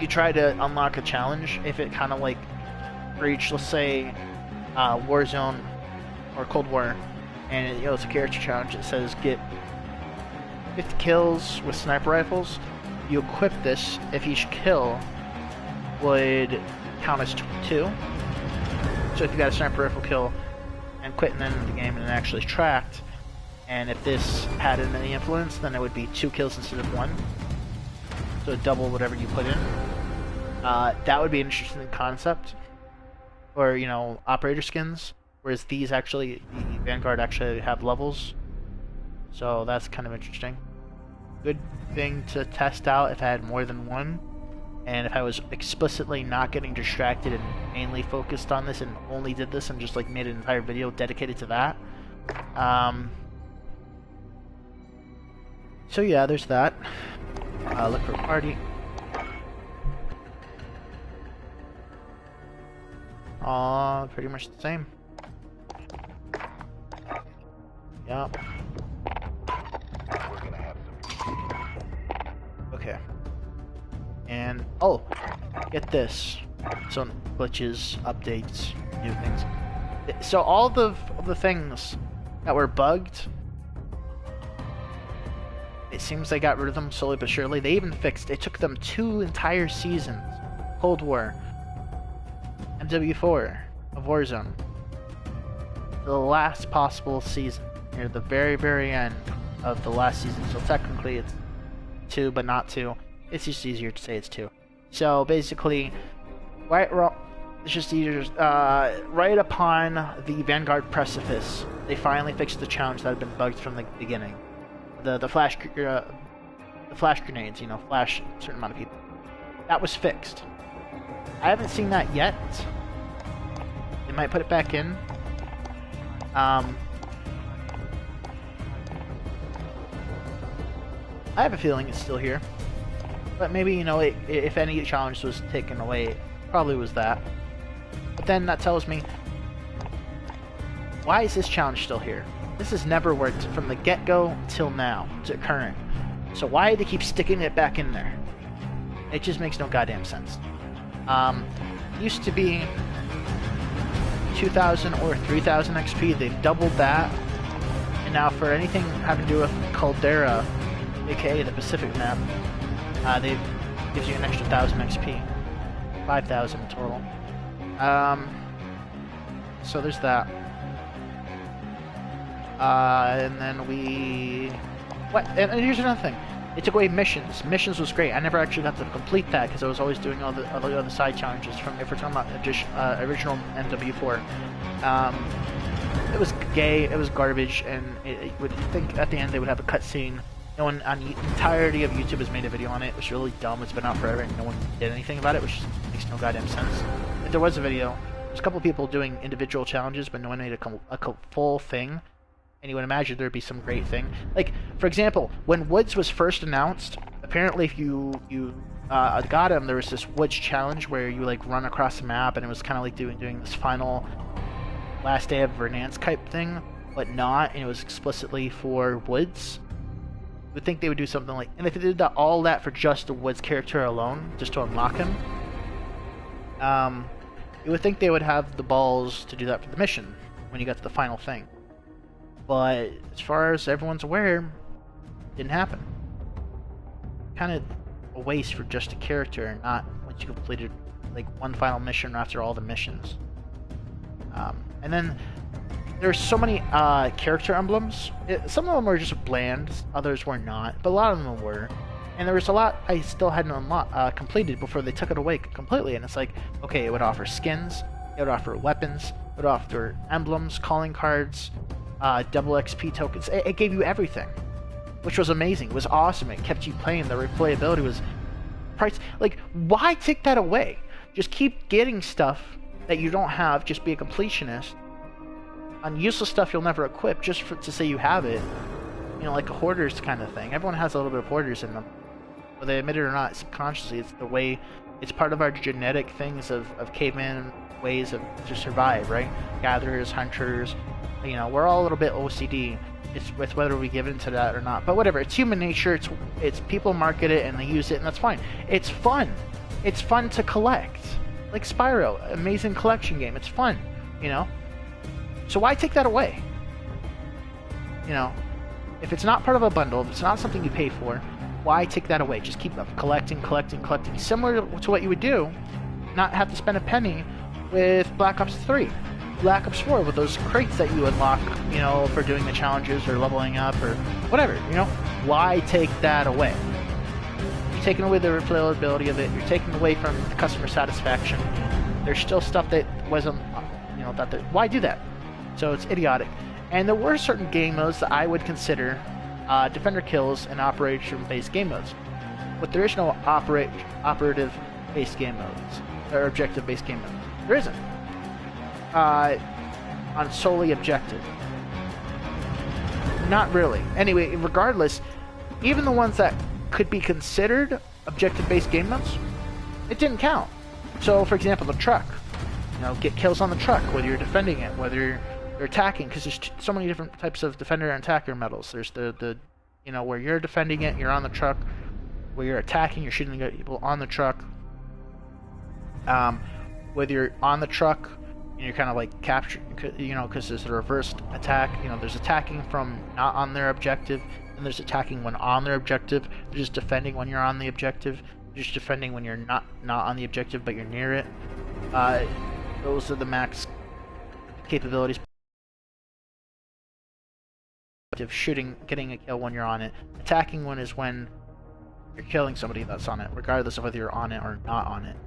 you try to unlock a challenge, if it kind of like, for each, let's say, Warzone, or Cold War, and it's a character challenge that says get 50 kills with sniper rifles, you equip this, if each kill would count as 2. So if you got a sniper rifle kill, and quit and then the game and it actually tracked, and if this had any influence, then it would be 2 kills instead of 1, so double whatever you put in. That would be an interesting concept, or operator skins, whereas these actually, the Vanguard actually have levels, so that's kind of interesting. Good thing to test out if I had more than one, and if I was explicitly not getting distracted and mainly focused on this and only did this and just like made an entire video dedicated to that. So yeah, there's that. Look for a party. Pretty much the same. Yep. Okay. And, oh, get this. Some glitches, updates, new things. So all the things that were bugged, it seems they got rid of them slowly but surely. They even fixed, it took them 2 entire seasons. Cold War, MW4 of Warzone. The last possible season, near the very, very end of the last season. So technically it's 2, but not 2. It's just easier to say it's 2. So basically, it's just easier. Right upon the Vanguard precipice, they finally fixed the challenge that had been bugged from the beginning. The flash grenades, flash a certain amount of people. that was fixed. I haven't seen that yet. They might put it back in. I have a feeling it's still here. But maybe, you know, if any challenge was taken away, it probably was that. But then that tells me, why is this challenge still here? This has never worked from the get-go till now to current. So why do they keep sticking it back in there? It just makes no goddamn sense. Used to be 2,000 or 3,000 XP. They've doubled that. And now for anything having to do with Caldera, aka the Pacific map, they gives you an extra 1,000 XP. 5,000 in total. So there's that. And then we... What? And here's another thing. It took away missions. Missions was great. I never actually got to complete that because I was always doing all the other side challenges from, if we're talking about original MW4. It was gay, it was garbage, and it would think at the end they would have a cutscene. No one on the entirety of YouTube has made a video on it. It was really dumb. It's been out forever and no one did anything about it, which makes no goddamn sense. If there was a video, there's a couple people doing individual challenges, but no one made a full thing. And you would imagine there'd be some great thing. Like, for example, when Woods was first announced, apparently if you got him, there was this Woods challenge where you like run across the map, and it was kind of like doing this final last day of Vernance type thing, but not, and it was explicitly for Woods. You would think they would do something like, and if they did all that for just the Woods character alone, just to unlock him, you would think they would have the balls to do that for the mission when you got to the final thing. But as far as everyone's aware, it didn't happen. Kind of a waste for just a character, and not once you completed like one final mission after all the missions. And then there's so many character emblems. Some of them were just bland, others were not, but a lot of them were. And there was a lot I still hadn't completed before they took it away completely. And it's like, okay, it would offer skins, it would offer weapons, it would offer emblems, calling cards, double XP tokens. It gave you everything, which was amazing. It was awesome. It kept you playing. The replayability was price. Like, why take that away? Just keep getting stuff that you don't have. Just be a completionist. On useless stuff you'll never equip, just to say you have it. You know, like a hoarders kind of thing. Everyone has a little bit of hoarders in them, whether they admit it or not. Subconsciously, it's the way. It's part of our genetic things of caveman ways of to survive, right? Gatherers, hunters. You know, we're all a little bit OCD. It's with whether we give into that or not. But whatever, it's human nature. It's people market it and they use it, and that's fine. It's fun. It's fun to collect. Like Spyro, amazing collection game. It's fun, you know. So why take that away? You know, if it's not part of a bundle, if it's not something you pay for, why take that away? Just keep collecting. Similar to what you would do, not have to spend a penny with Black Ops 3. Black Ops 4 with those crates that you unlock, you know, for doing the challenges or leveling up or whatever, you know? Why take that away? You're taking away the replayability of it. You're taking away from the customer satisfaction. There's still stuff that wasn't, you know, why do that? So it's idiotic. And there were certain game modes that I would consider defender kills and operation-based game modes. But there is no operative-based game modes, or objective-based game modes. There isn't. On solely objective. Not really. Anyway, regardless, even the ones that could be considered objective-based game modes, it didn't count. So, for example, the truck. You know, get kills on the truck, whether you're defending it, whether you're attacking, because there's so many different types of defender and attacker medals. There's the you know, where you're defending it, you're on the truck. Where you're attacking, you're shooting people on the truck. Whether you're on the truck and you're kind of like captured, you know, because there's a reversed attack. You know, there's attacking from not on their objective, and there's attacking when on their objective. There's just defending when you're on the objective. There's just defending when you're not on the objective, but you're near it. Those are the max capabilities. Shooting, getting a kill when you're on it. Attacking one is when you're killing somebody that's on it, regardless of whether you're on it or not on it.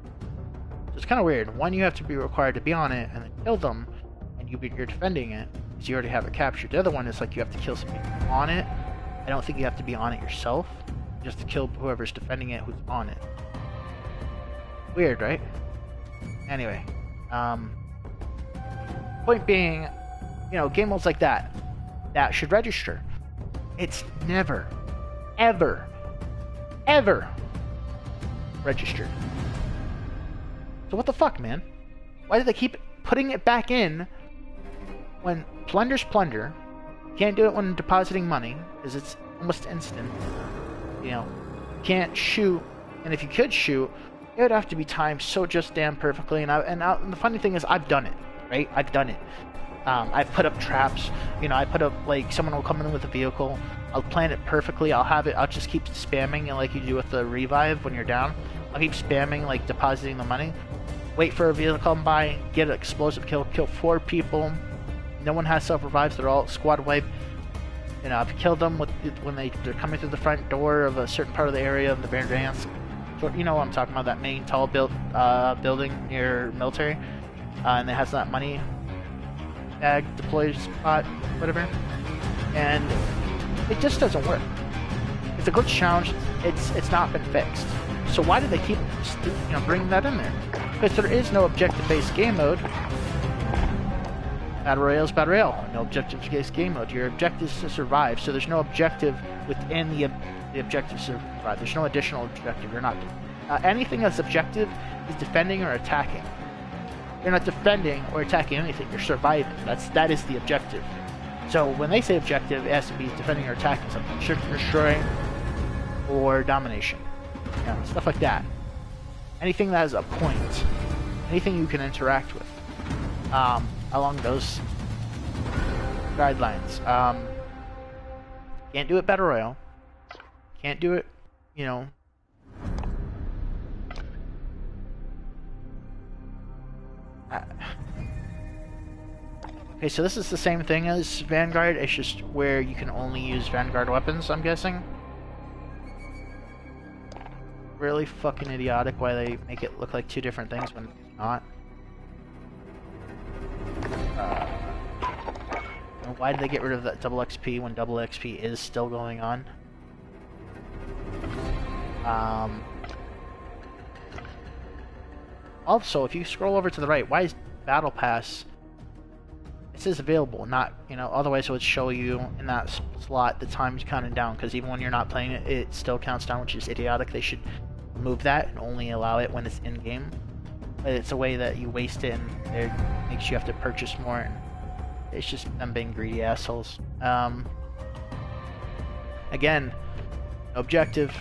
So it's kind of weird. One, you have to be required to be on it and then kill them, and you're defending it because you already have it captured. The other one is like you have to kill somebody on it. I don't think you have to be on it yourself. You have to kill whoever's defending it who's on it. Weird, right? Anyway, point being, you know, game modes like that should register. It's never, ever, ever registered. So what the fuck, man? Why do they keep putting it back in when plunder's plunder? You can't do it when depositing money because it's almost instant. You know, you can't shoot, and if you could shoot, it would have to be timed so just damn perfectly. And the funny thing is, I've done it, right? I've done it. I've put up traps. You know, I put up, like, someone will come in with a vehicle. I'll plan it perfectly. I'll just keep spamming, you know, like you do with the revive when you're down. I'll keep spamming, like, depositing the money. Wait for a vehicle to come by, get an explosive kill 4 people. No one has self-revives. They're all squad wipe. You know, I've killed them when they're coming through the front door of a certain part of the area of the Verdansk. So, you know what I'm talking about, that main tall building near military. And it has that money bag deployed spot, whatever. And it just doesn't work. It's a glitch challenge. It's not been fixed. So why do they keep, you know, bringing that in there? Because there is no objective-based game mode. Battle Royale is Battle Royale. No objective-based game mode. Your objective is to survive, so there's no objective within the objective to survive. There's no additional objective. You're not... anything that's objective is defending or attacking. You're not defending or attacking anything. You're surviving. That is the objective. So when they say objective, it has to be defending or attacking something. Destroying or domination. You know, stuff like that. Anything that has a point. Anything you can interact with. Along those guidelines. Can't do it Battle Royale. Can't do it, you know... Okay, so this is the same thing as Vanguard, it's just where you can only use Vanguard weapons, I'm guessing. Really fucking idiotic why they make it look like 2 different things when it's not. Why did they get rid of that double XP when double XP is still going on? Also, if you scroll over to the right, why is Battle Pass... It says available, not, you know, otherwise it would show you in that slot the time's counting down, because even when you're not playing it, it still counts down, which is idiotic. They should remove that and only allow it when it's in-game. But it's a way that you waste it, and it makes you have to purchase more. And it's just them being greedy assholes. Again, no objective.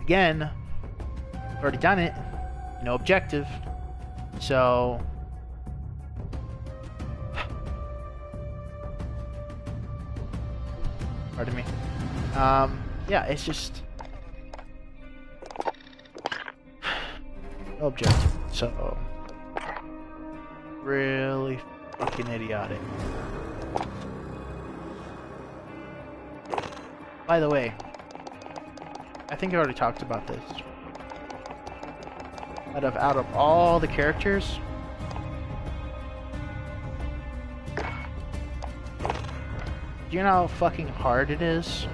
Again, I've already done it. No objective. So... Pardon me. Yeah, it's just... no objective. So... really fucking idiotic. By the way, I think I already talked about this. Out of all the characters, do you know how fucking hard it is?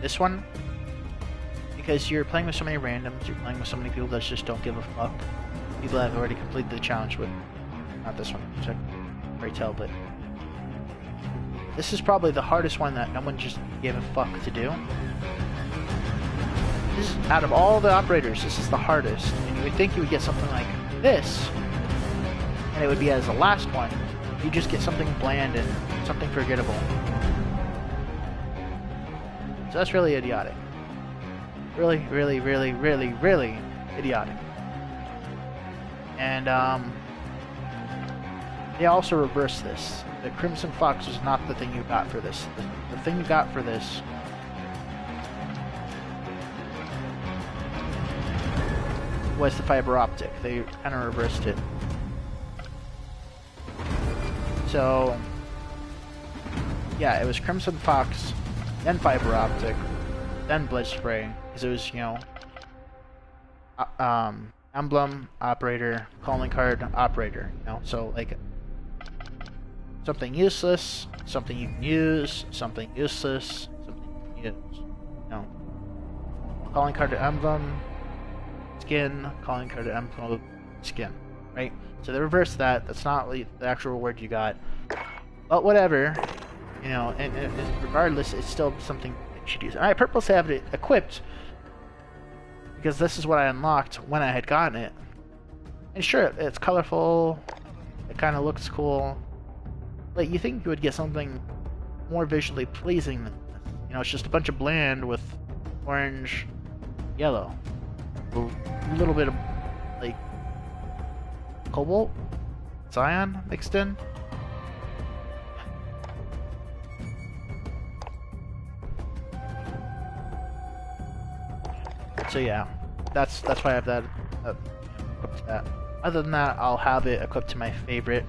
This one, because you're playing with so many randoms, you're playing with so many people that just don't give a fuck. People that have already completed the challenge with, not this one, which I can already tell, but this is probably the hardest one that no one just gave a fuck to do. This is, out of all the operators, this is the hardest, and you would think you would get something like this, and it would be as the last one. You just get something bland and something forgettable. So that's really idiotic. Really, really, really, really, really idiotic. And they also reversed this. The Crimson Fox was not the thing you got for this. The thing you got for this was the fiber optic. They kind of reversed it. So, yeah, it was Crimson Fox, then fiber optic, then Blitz Spray, because it was, you know, emblem, operator, calling card, operator, you know, so like something useless, something you can use, something useless, something is, calling card to emblem, skin, calling card to emblem, skin, right? So they reverse that. That's not the actual reward you got. But whatever, and regardless, it's still something that you should use. And I purposely have it equipped because this is what I unlocked when I had gotten it. And sure, it's colorful, it kind of looks cool, but you think you would get something more visually pleasing than this. It's just a bunch of bland with orange, yellow, a little bit of like cobalt, cyan mixed in. So yeah, that's why I have that equipped to that. Other than that, I'll have it equipped to my favorite,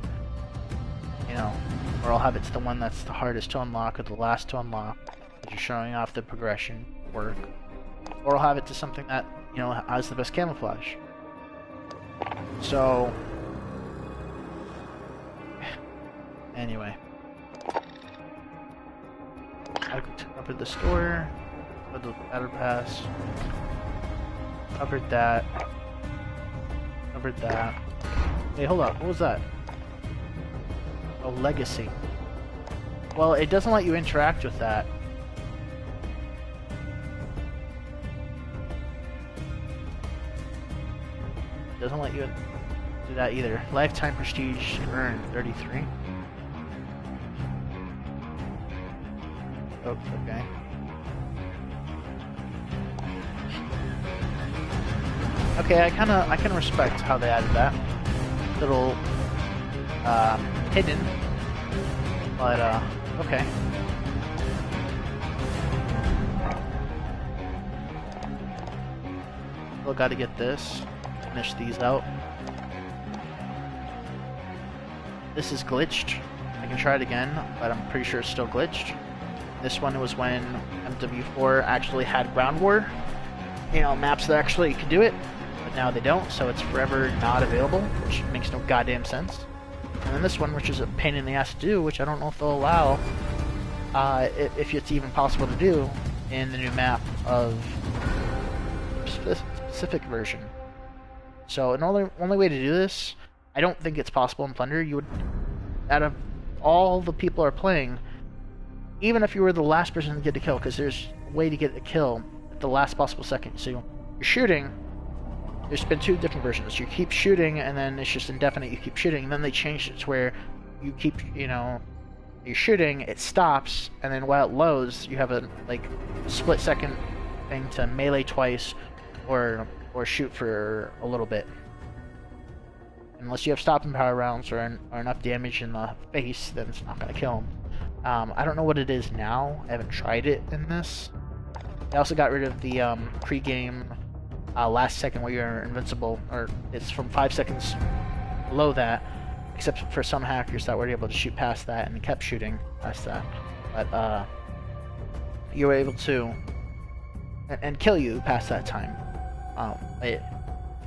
or I'll have it to the one that's the hardest to unlock or the last to unlock, which is showing off the progression work. Or I'll have it to something that, has the best camouflage. So, anyway. I covered the store, covered the battle pass, covered that, covered that. Hey, hold up, what was that? Oh, legacy. Well, it doesn't let you interact with that. It doesn't let you do that either. Lifetime prestige earned 33. Oh, okay. Okay, I can respect how they added that. Little hidden. But okay. Still gotta get this. Finish these out. This is glitched. I can try it again, but I'm pretty sure it's still glitched. This one was when MW4 actually had ground war. Maps that actually could do it, but now they don't, so it's forever not available, which makes no goddamn sense. And then this one, which is a pain in the ass to do, which I don't know if they'll allow, if it's even possible to do in the new map of the specific version. So, an only way to do this, I don't think it's possible in Plunder. You would, out of all the people are playing, even if you were the last person to get a kill, because there's a way to get a kill at the last possible second. So you're shooting. There's been two different versions. You keep shooting, and then it's just indefinite. You keep shooting, and then they changed it to where you keep, you're shooting, it stops, and then while it loads, you have a split second thing to melee twice, or shoot for a little bit. Unless you have stopping power rounds or enough damage in the face, then it's not gonna kill him. I don't know what it is now. I haven't tried it in this. They also got rid of the pre-game last second where you're invincible, or it's from 5 seconds below that, except for some hackers that were able to shoot past that and kept shooting past that. But you were able to and kill you past that time.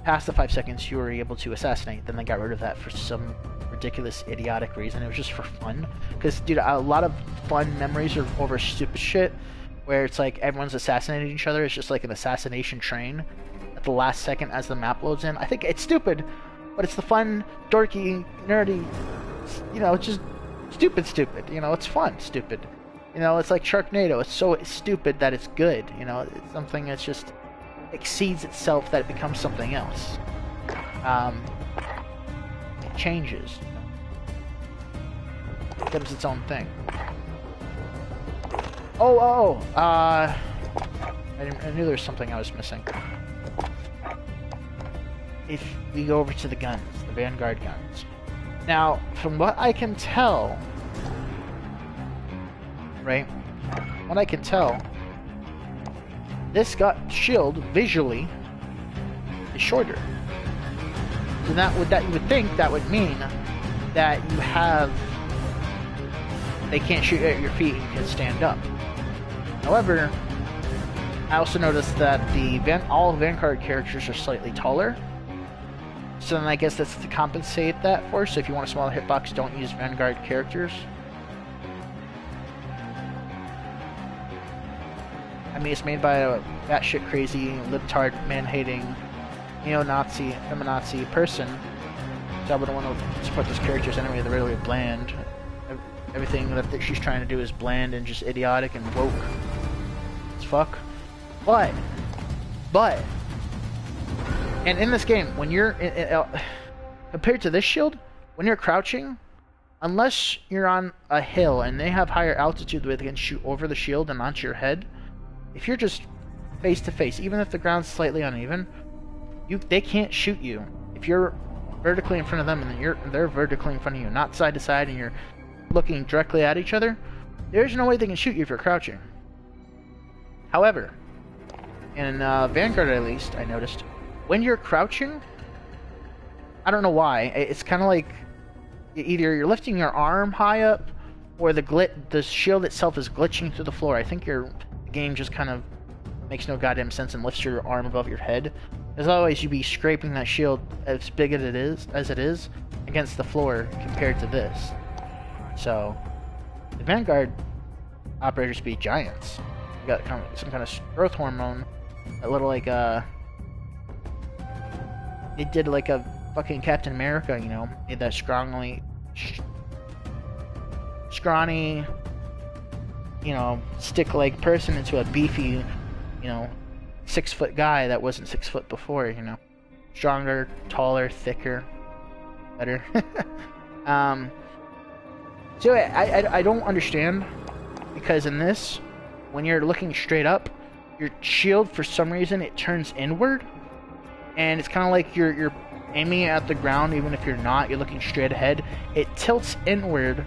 Past the 5 seconds, you were able to assassinate. Then they got rid of that for some ridiculous, idiotic reason. It was just for fun. Because, dude, a lot of fun memories are over stupid shit, where it's like everyone's assassinating each other. It's just like an assassination train at the last second as the map loads in. I think it's stupid, but it's the fun, dorky, nerdy, it's just stupid. It's fun, stupid. It's like Sharknado. It's so stupid that it's good. It's something that's just exceeds itself that it becomes something else. It changes. It becomes its own thing. I knew there was something I was missing. If we go over to the guns, the Vanguard guns. Now, from what I can tell, right? What I can tell, this shield visually is shorter. So you would think that would mean that you have, they can't shoot at your feet and you can stand up. However, I also noticed that all Vanguard characters are slightly taller. So then I guess that's to compensate that for. So if you want a smaller hitbox, don't use Vanguard characters. mean, it's made by a batshit crazy, libtard, man-hating, neo-Nazi, feminazi person. So I wouldn't want to support those characters anyway. They're really bland. Everything that she's trying to do is bland and just idiotic and woke as fuck. But, and in this game, when you're compared to this shield, when you're crouching, unless you're on a hill and they have higher altitude where they can shoot over the shield and onto your head, if you're just face to face, even if the ground's slightly uneven, they can't shoot you. If you're vertically in front of them and they're vertically in front of you, not side to side, and you're looking directly at each other, there's no way they can shoot you if you're crouching. However, in Vanguard at least, I noticed, when you're crouching, I don't know why, it's kind of like either you're lifting your arm high up, or the shield itself is glitching through the floor. I think the game just kind of makes no goddamn sense and lifts your arm above your head. As always, you'd be scraping that shield as big as it is against the floor compared to this. So, the Vanguard operators be giants. You got some kind of growth hormone, a little like it did like a fucking Captain America, made that scrawny, stick-like person into a beefy, 6-foot guy that wasn't 6 foot before, stronger, taller, thicker, better. So I don't understand, because in this, when you're looking straight up, your shield, for some reason, it turns inward, and it's kind of like you're aiming at the ground, even if you're not, you're looking straight ahead. It tilts inward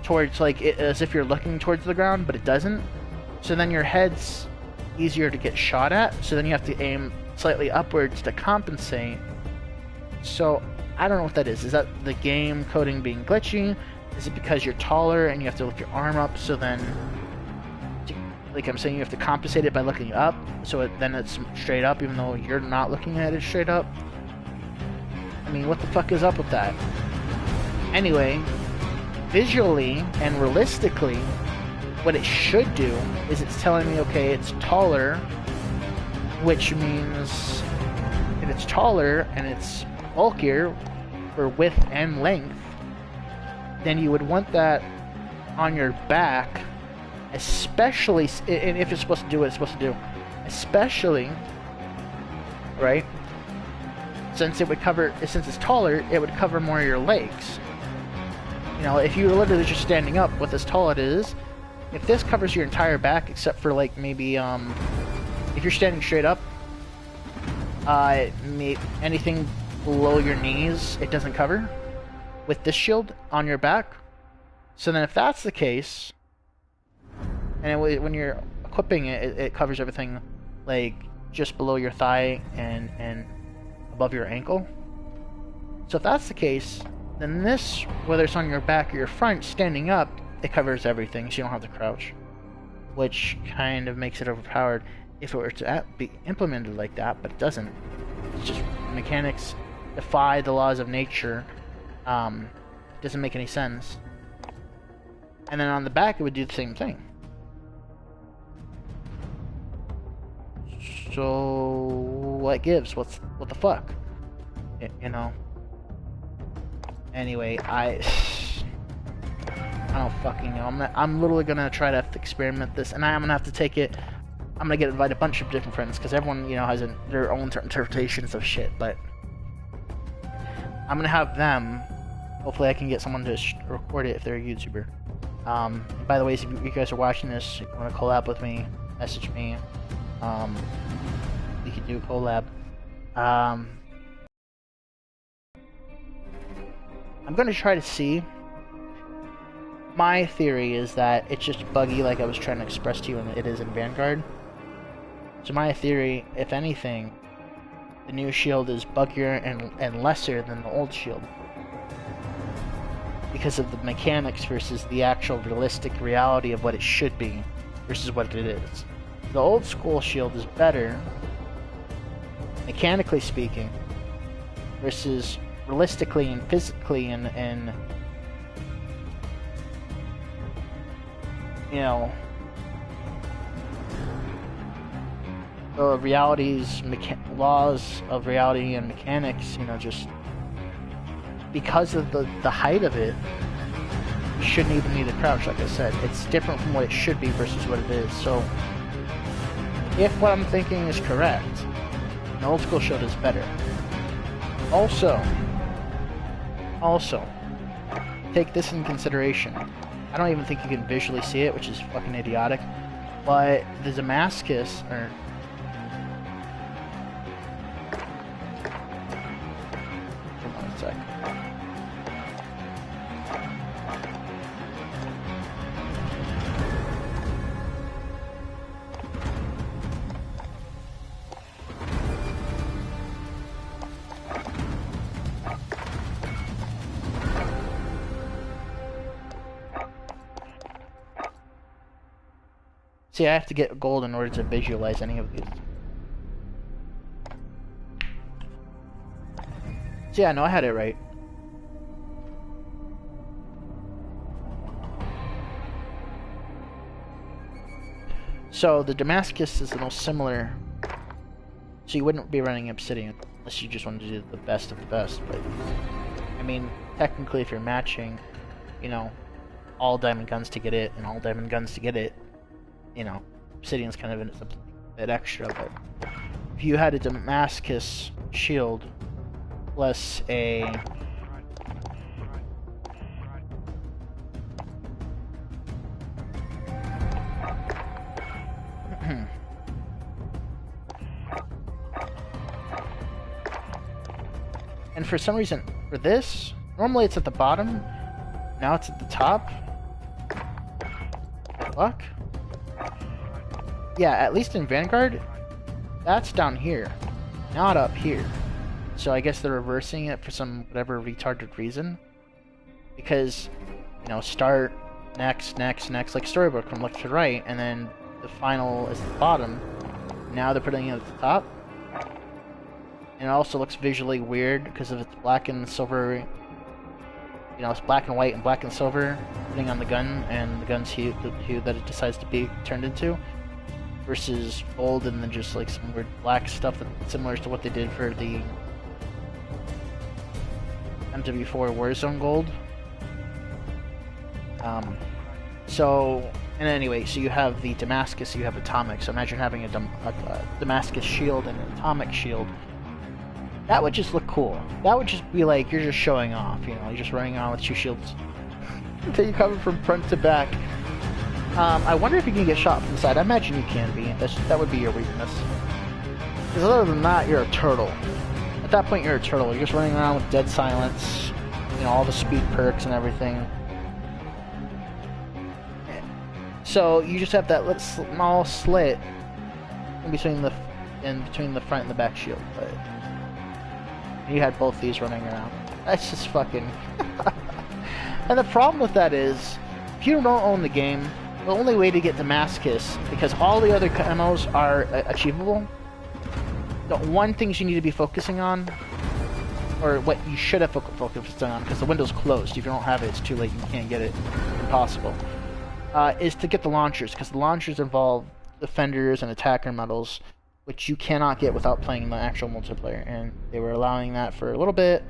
towards, as if you're looking towards the ground, but it doesn't. So then your head's easier to get shot at, so then you have to aim slightly upwards to compensate. So I don't know what that is. Is that the game coding being glitchy? Is it because you're taller and you have to lift your arm up, so then, like I'm saying, you have to compensate it by looking up, so then it's straight up even though you're not looking at it straight up? I mean, what the fuck is up with that? Anyway, visually and realistically, what it should do is it's telling me, okay, it's taller, which means if it's taller and it's bulkier for width and length, then you would want that on your back, especially, and if it's supposed to do what it's supposed to do, especially, right? Since it's taller, it would cover more of your legs. If you were literally just standing up with as tall it is, if this covers your entire back, except for maybe, if you're standing straight up, anything below your knees, it doesn't cover with this shield on your back. So then if that's the case, and when you're equipping it, it covers everything just below your thigh and above your ankle. So if that's the case, then this, whether it's on your back or your front, standing up, it covers everything, so you don't have to crouch, which kind of makes it overpowered if it were to be implemented like that, but it doesn't. It's just mechanics defy the laws of nature. It doesn't make any sense. And then on the back, it would do the same thing. So what gives? What the fuck? Anyway, I don't fucking know. I'm literally gonna try to have to experiment this, and I'm gonna have to take it. I'm gonna invite a bunch of different friends, because everyone, has their own interpretations of shit. But I'm gonna have them. Hopefully, I can get someone to record it if they're a YouTuber. By the way, if you guys are watching this, if you want to collab with me, message me. We can do a collab. I'm gonna try to see. My theory is that it's just buggy, like I was trying to express to you, and it is in Vanguard. So my theory, if anything, the new shield is buggier and lesser than the old shield, because of the mechanics versus the actual realistic reality of what it should be versus what it is. The old school shield is better, mechanically speaking, versus realistically and physically and the laws of reality and mechanics, you know, just because of the height of it, you shouldn't even need a crouch. Like I said, it's different from what it should be versus what it is. So, if what I'm thinking is correct, an old school shield is better. Also, take this in consideration. I don't even think you can visually see it, which is fucking idiotic. But the Damascus, or hold on a sec. See, I have to get gold in order to visualize any of these. So yeah, no, I had it right. So the Damascus is the most similar. So you wouldn't be running Obsidian unless you just wanted to do the best of the best. But I mean, technically, if you're matching, you know, all diamond guns to get it and all diamond guns to get it, you know, Obsidian's kind of a bit extra, but if you had a Damascus shield plus a and for some reason, for this, normally it's at the bottom, now it's at the top. Fuck? Yeah, at least in Vanguard, that's down here, not up here. So I guess they're reversing it for some whatever retarded reason. Because, you know, start, next, like storybook from left to right, and then the final is at the bottom. Now they're putting it at the top. And it also looks visually weird because of its black and silver, you know, it's black and white and black and silver, depending on the gun and the gun's hue, the hue that it decides to be turned into. Versus gold and then just like some weird black stuff that's similar to what they did for the MW4 Warzone gold. So, and anyway, so you have the Damascus, you have Atomic. So imagine having a Damascus shield and an Atomic shield. That would just look cool. That would just be like you're just showing off, you know, you're just running around with two shields until you cover from front to back. I wonder if you can get shot from the side. I imagine you can be. That would be your weakness. Because other than that, you're a turtle. At that point, you're a turtle. You're just running around with dead silence, you know, all the speed perks and everything. So you just have that little small slit in between the front and the back shield. But you had both these running around. That's just fucking. And the problem with that is, if you don't own the game, the only way to get Damascus, because all the other camos are achievable, the one things you need to be focusing on, or what you should have focused on, because the window's closed. If you don't have it, it's too late. You can't get it. Impossible. Is to get the launchers, because the launchers involve defenders and attacker medals, which you cannot get without playing the actual multiplayer. And they were allowing that for a little bit,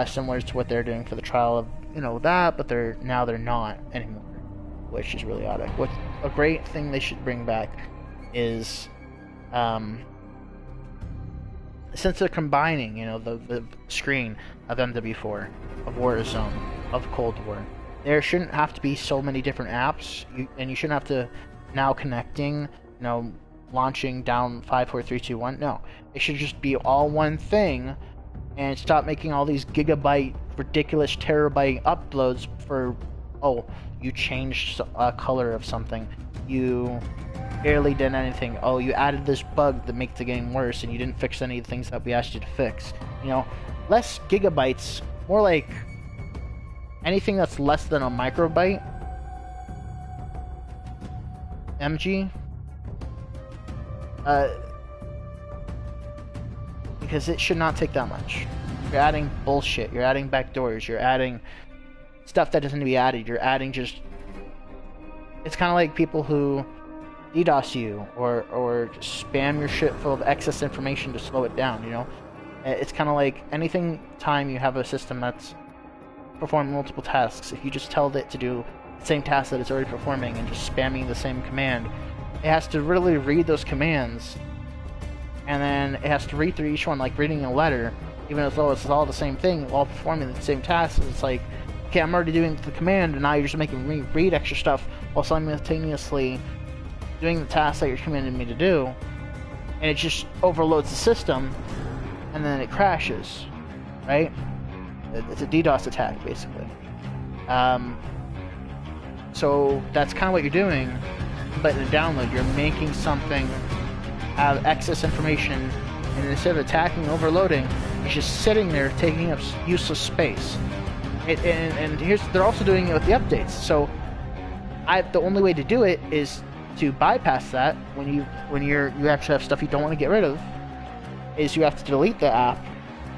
similar to what they're doing for the trial of, you know, that, but they're not anymore, which is really odd. What a great thing they should bring back is, since they're combining, you know, the screen of MW4, of Warzone, of Cold War, there shouldn't have to be so many different apps, and you shouldn't have to now connecting, you know, launching down 5, 4, 3, 2, 1. No, it should just be all one thing, and stop making all these gigabyte, ridiculous terabyte uploads for, oh, you changed a color of something, you barely did anything, oh, you added this bug that makes the game worse, and you didn't fix any of the things that we asked you to fix. You know, less gigabytes, more like anything that's less than a microbyte, MG, because it should not take that much. You're adding bullshit, you're adding backdoors, you're adding stuff that doesn't need to be added, you're adding just... It's kind of like people who DDoS you or spam your shit full of excess information to slow it down, you know? It's kind of like anything time you have a system that's performing multiple tasks, if you just tell it to do the same task that it's already performing and just spamming the same command, it has to really read those commands, and then it has to read through each one like reading a letter, even though it's all the same thing, while performing the same tasks. It's like, okay, I'm already doing the command, and now you're just making me read extra stuff while simultaneously doing the task that you're commanding me to do, and it just overloads the system, and then it crashes, right? It's a DDoS attack, basically. So that's kind of what you're doing, but in the download, you're making something have excess information, and instead of attacking and overloading, it's just sitting there taking up useless space. And here's, they're also doing it with the updates. So the only way to do it is to bypass that when you actually have stuff you don't want to get rid of, is you have to delete the app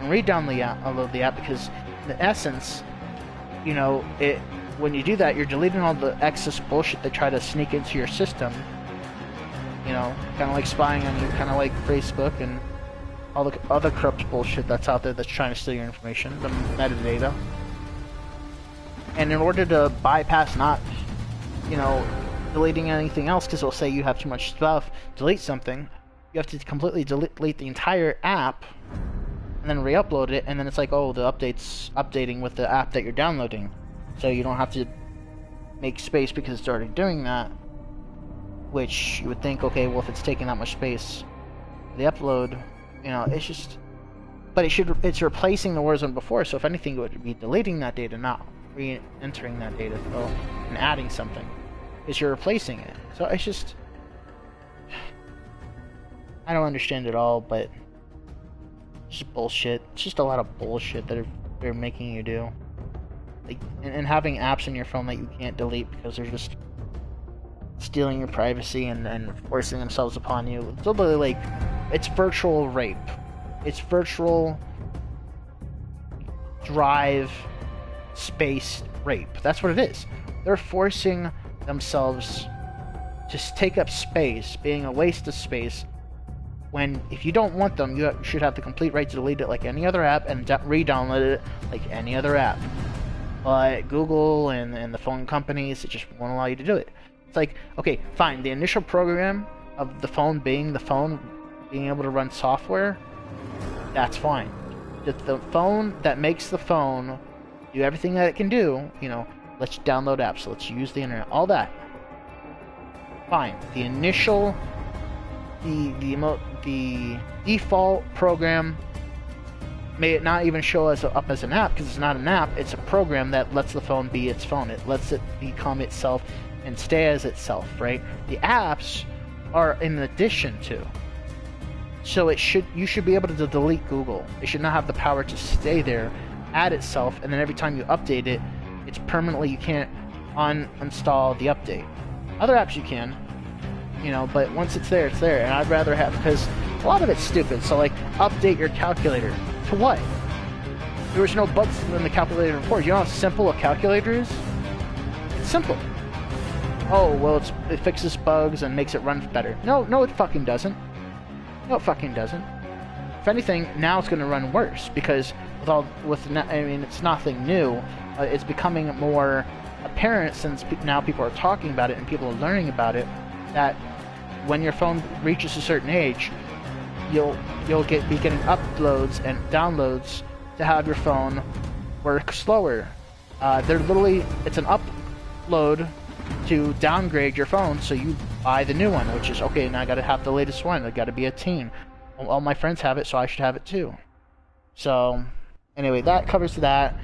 and re-download the app, because in essence, you know, when you do that, you're deleting all the excess bullshit that try to sneak into your system. You know, kind of like spying on you, kind of like Facebook and all the other corrupt bullshit that's out there that's trying to steal your information, the metadata. And in order to bypass not, you know, deleting anything else, because it'll say you have too much stuff, delete something, you have to completely delete the entire app and then re-upload it, and then it's like, oh, the update's updating with the app that you're downloading, so you don't have to make space because it's already doing that. Which you would think, okay, well, if it's taking that much space, the upload, you know, it's just, but it's replacing the Warzone before, so if anything, it would be deleting that data, not re-entering that data, and adding something, because you're replacing it. So it's just, I don't understand it all, but it's just bullshit. It's just a lot of bullshit that they're making you do, like, and having apps in your phone that you can't delete because they're just stealing your privacy and forcing themselves upon you. It's literally like, it's virtual rape. It's virtual drive space rape. That's what it is. They're forcing themselves to take up space, being a waste of space, when if you don't want them, you should have the complete right to delete it like any other app and re-download it like any other app. But Google and the phone companies, it just won't allow you to do it. It's like, okay, fine, the initial program of the phone being able to run software, that's fine. The phone that makes the phone do everything that it can do, you know, let's download apps, let's use the internet, all that. Fine. The initial, the default program, may it not even show up as an app, because it's not an app, it's a program that lets the phone be its phone. It lets it become itself and stay as itself, right? The apps are in addition to. So you should be able to delete Google. It should not have the power to stay there, add itself, and then every time you update it, it's permanently, you can't uninstall the update. Other apps you can, you know, but once it's there, it's there. And I'd rather have, because a lot of it's stupid. So like, update your calculator. To what? There was no bugs in the calculator report. You know how simple a calculator is? It's simple. Oh, well, it fixes bugs and makes it run better. No, it fucking doesn't. No, it fucking doesn't. If anything, now it's going to run worse, because I mean, it's nothing new. It's becoming more apparent, since now people are talking about it and people are learning about it, that when your phone reaches a certain age, you'll be getting uploads and downloads to have your phone work slower. It's an upload to downgrade your phone, so you buy the new one, which is, okay, now I gotta have the latest one, I gotta be a teen. All my friends have it, so I should have it too. So, anyway, that covers that.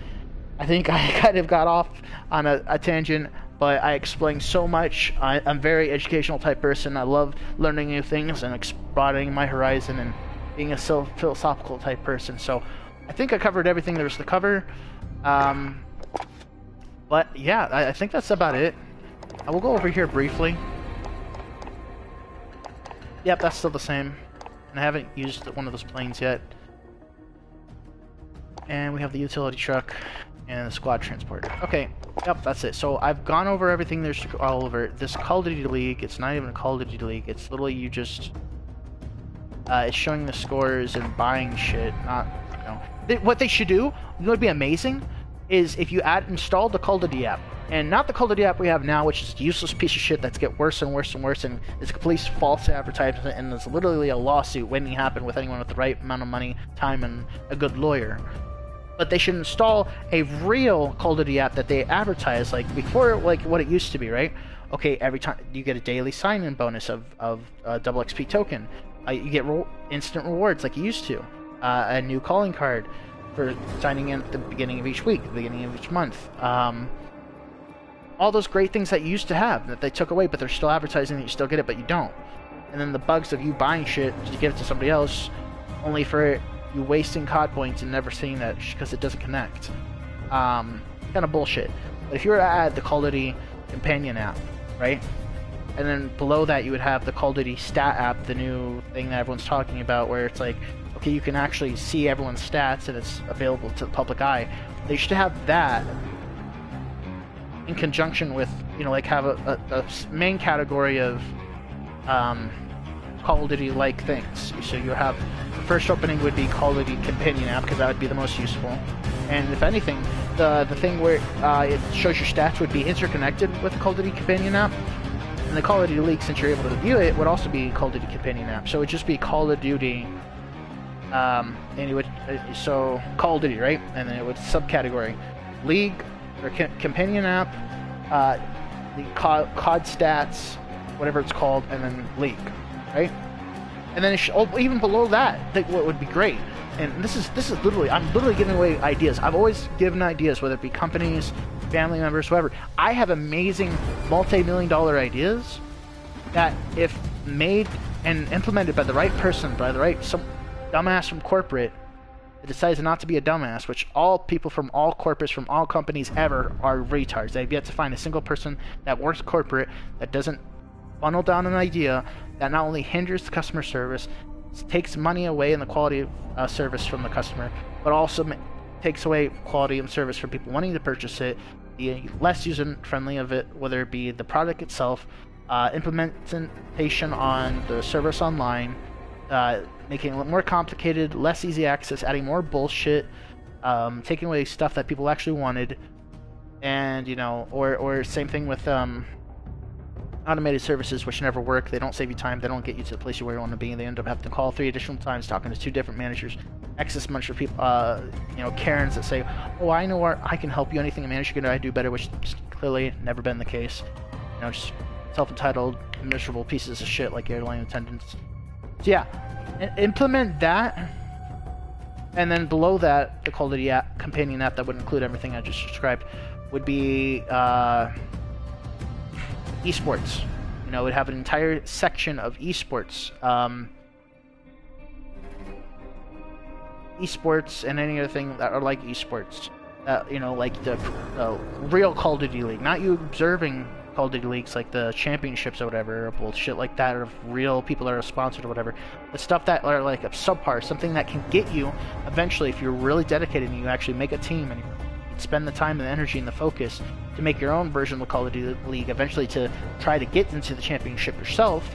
I think I kind of got off on a tangent, but I explained so much. I'm a very educational type person. I love learning new things and broadening my horizon and being a philosophical type person. So, I think I covered everything there was to cover. But yeah, I think that's about it. I will go over here briefly. Yep, that's still the same. And I haven't used one of those planes yet. And we have the utility truck. and the squad transporter. Okay, yep, that's it. So I've gone over everything there's all over. This Call of Duty League, it's not even a Call of Duty League. It's literally you just, it's showing the scores and buying shit, not, you know. What they should do, you know, would be amazing, is if you install the Call of Duty app, and not the Call of Duty app we have now, which is a useless piece of shit that's get worse and worse and worse, and it's complete false advertisement, and there's literally a lawsuit waiting to happen with anyone with the right amount of money, time, and a good lawyer. But they should install a real Call of Duty app that they advertise, like before, like what it used to be, right? Okay, every time you get a daily sign-in bonus of double XP token. You get instant rewards like you used to. A new calling card for signing in at the beginning of each week, the beginning of each month. All those great things that you used to have that they took away, but they're still advertising that you still get it, but you don't. And then the bugs of you buying shit to give it to somebody else, only for you wasting COD points and never seeing that because it doesn't connect. Kind of bullshit. But if you were to add the Call of Duty companion app, right? And then below that you would have the Call of Duty stat app, the new thing that everyone's talking about, where it's like, okay, you can actually see everyone's stats and it's available to the public eye. They should have that in conjunction with, you know, like have a main category of Call of Duty like things. So you have the first opening would be Call of Duty companion app, because that would be the most useful. And if anything, the thing where it shows your stats would be interconnected with the Call of Duty companion app. And the Call of Duty League, since you're able to view it, would also be Call of Duty companion app. So it would just be Call of Duty, and it would so Call of Duty, right? And then it would subcategory League or companion app, the COD stats, whatever it's called, and then League, right? And then even below that, what would be great. And this is literally, I'm literally giving away ideas. I've always given ideas, whether it be companies, family members, whoever. I have amazing multi-million-dollar ideas that, if made and implemented by the right person, by the right some dumbass from corporate that decides not to be a dumbass, which all people from all corporates, from all companies ever, are retards. They've yet to find a single person that works corporate that doesn't funnel down an idea that not only hinders the customer service, takes money away in the quality of service from the customer, but also takes away quality and service from people wanting to purchase it, the less user-friendly of it, whether it be the product itself, implementation on the service online, making it more complicated, less easy access, adding more bullshit, taking away stuff that people actually wanted, and, you know, or same thing with automated services, which never work. They don't save you time, they don't get you to the place where you want to be, and they end up having to call 3 additional times, talking to 2 different managers, excess bunch of people, you know, Karens that say, oh, I know where I can help you, anything a manager can do, I do better, which is clearly never been the case. You know, just self-entitled, miserable pieces of shit like airline attendants. So yeah, implement that, and then below that, the Call of Duty app, companion app that would include everything I just described, would be esports. You know, it would have an entire section of esports. Esports and any other thing that are like esports. You know, like the real Call of Duty League. Not you observing Call of Duty Leagues like the championships or whatever, or bullshit like that, or real people that are sponsored or whatever. But stuff that are like a subpar, something that can get you eventually, if you're really dedicated and you actually make a team and you spend the time and the energy and the focus to make your own version of the Call of Duty League, eventually to try to get into the championship yourself,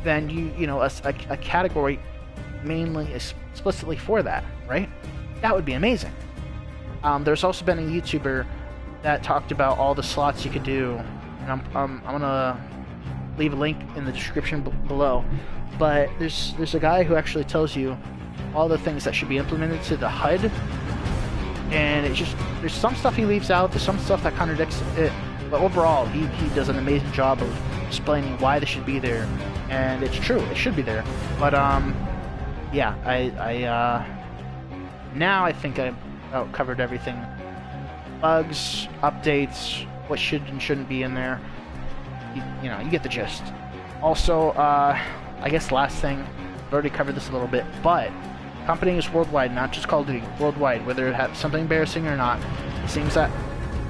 then you know, a category mainly explicitly for that, right? That would be amazing. There's also been a YouTuber that talked about all the slots you could do, and I'm gonna leave a link in the description below. But there's a guy who actually tells you all the things that should be implemented to the HUD. And it's just, there's some stuff he leaves out, there's some stuff that contradicts it, but overall, he does an amazing job of explaining why they should be there, and it's true, it should be there. But, yeah, now I think I've covered everything. Bugs, updates, what should and shouldn't be in there, you know, you get the gist. Also, I guess last thing, I've already covered this a little bit, but companies worldwide, not just Call of Duty, worldwide, whether it has something embarrassing or not, it seems that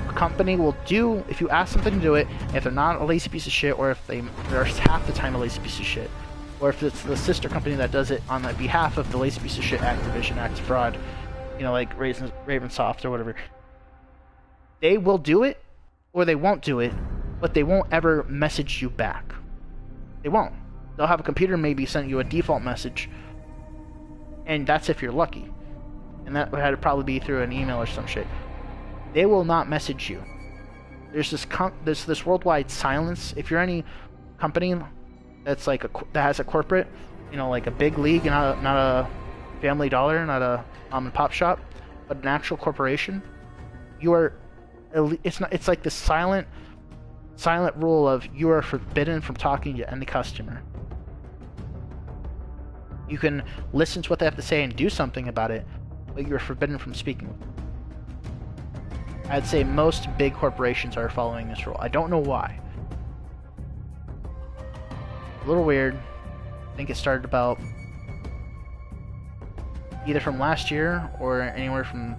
a company will do, if you ask them to do it, if they're not a lazy piece of shit, or if they're half the time a lazy piece of shit, or if it's the sister company that does it on the behalf of the lazy piece of shit Activision, Acts Fraud, you know, like Ravensoft or whatever, They will do it, or they won't do it, but they won't ever message you back. They won't. They'll have a computer maybe send you a default message, and that's if you're lucky. And that would probably be through an email or some shit. They will not message you. There's this worldwide silence. If you're any company that's like that has a corporate, you know, like a big league, not a Family Dollar, not a mom and pop shop, but an actual corporation, you are. It's like the silent rule of you are forbidden from talking to any customer. You can listen to what they have to say and do something about it, but you're forbidden from speaking with them. I'd say most big corporations are following this rule. I don't know why. A little weird. I think it started about either from last year or anywhere from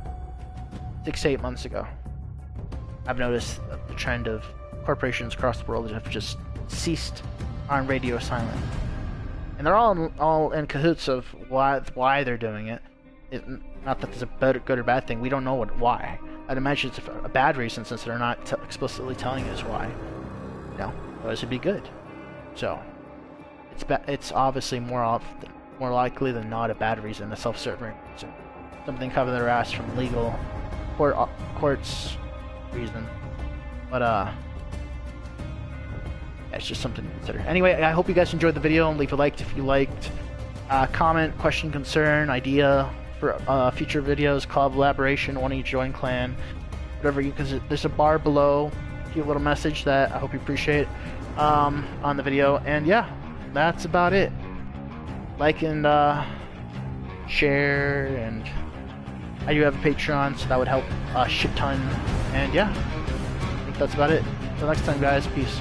6 to 8 months ago. I've noticed the trend of corporations across the world have just ceased on radio silent. And they're all in cahoots of why they're doing it. Not that there's a good or bad thing. We don't know why. I'd imagine it's a bad reason since they're not explicitly telling us why. You know, otherwise it'd be good. So it's obviously more likely than not a bad reason, a self-serving reason. Something cover their ass from legal courts reason. But yeah, it's just something to consider. Anyway, I hope you guys enjoyed the video, and leave a like if you liked. Comment, question, concern, idea for future videos, collaboration, wanting to join clan, whatever you, because there's a bar below, cute little message that I hope you appreciate on the video. And yeah, that's about it. Like and share, and I do have a Patreon, so that would help a shit ton. And yeah, I think that's about it. Until next time, guys, peace.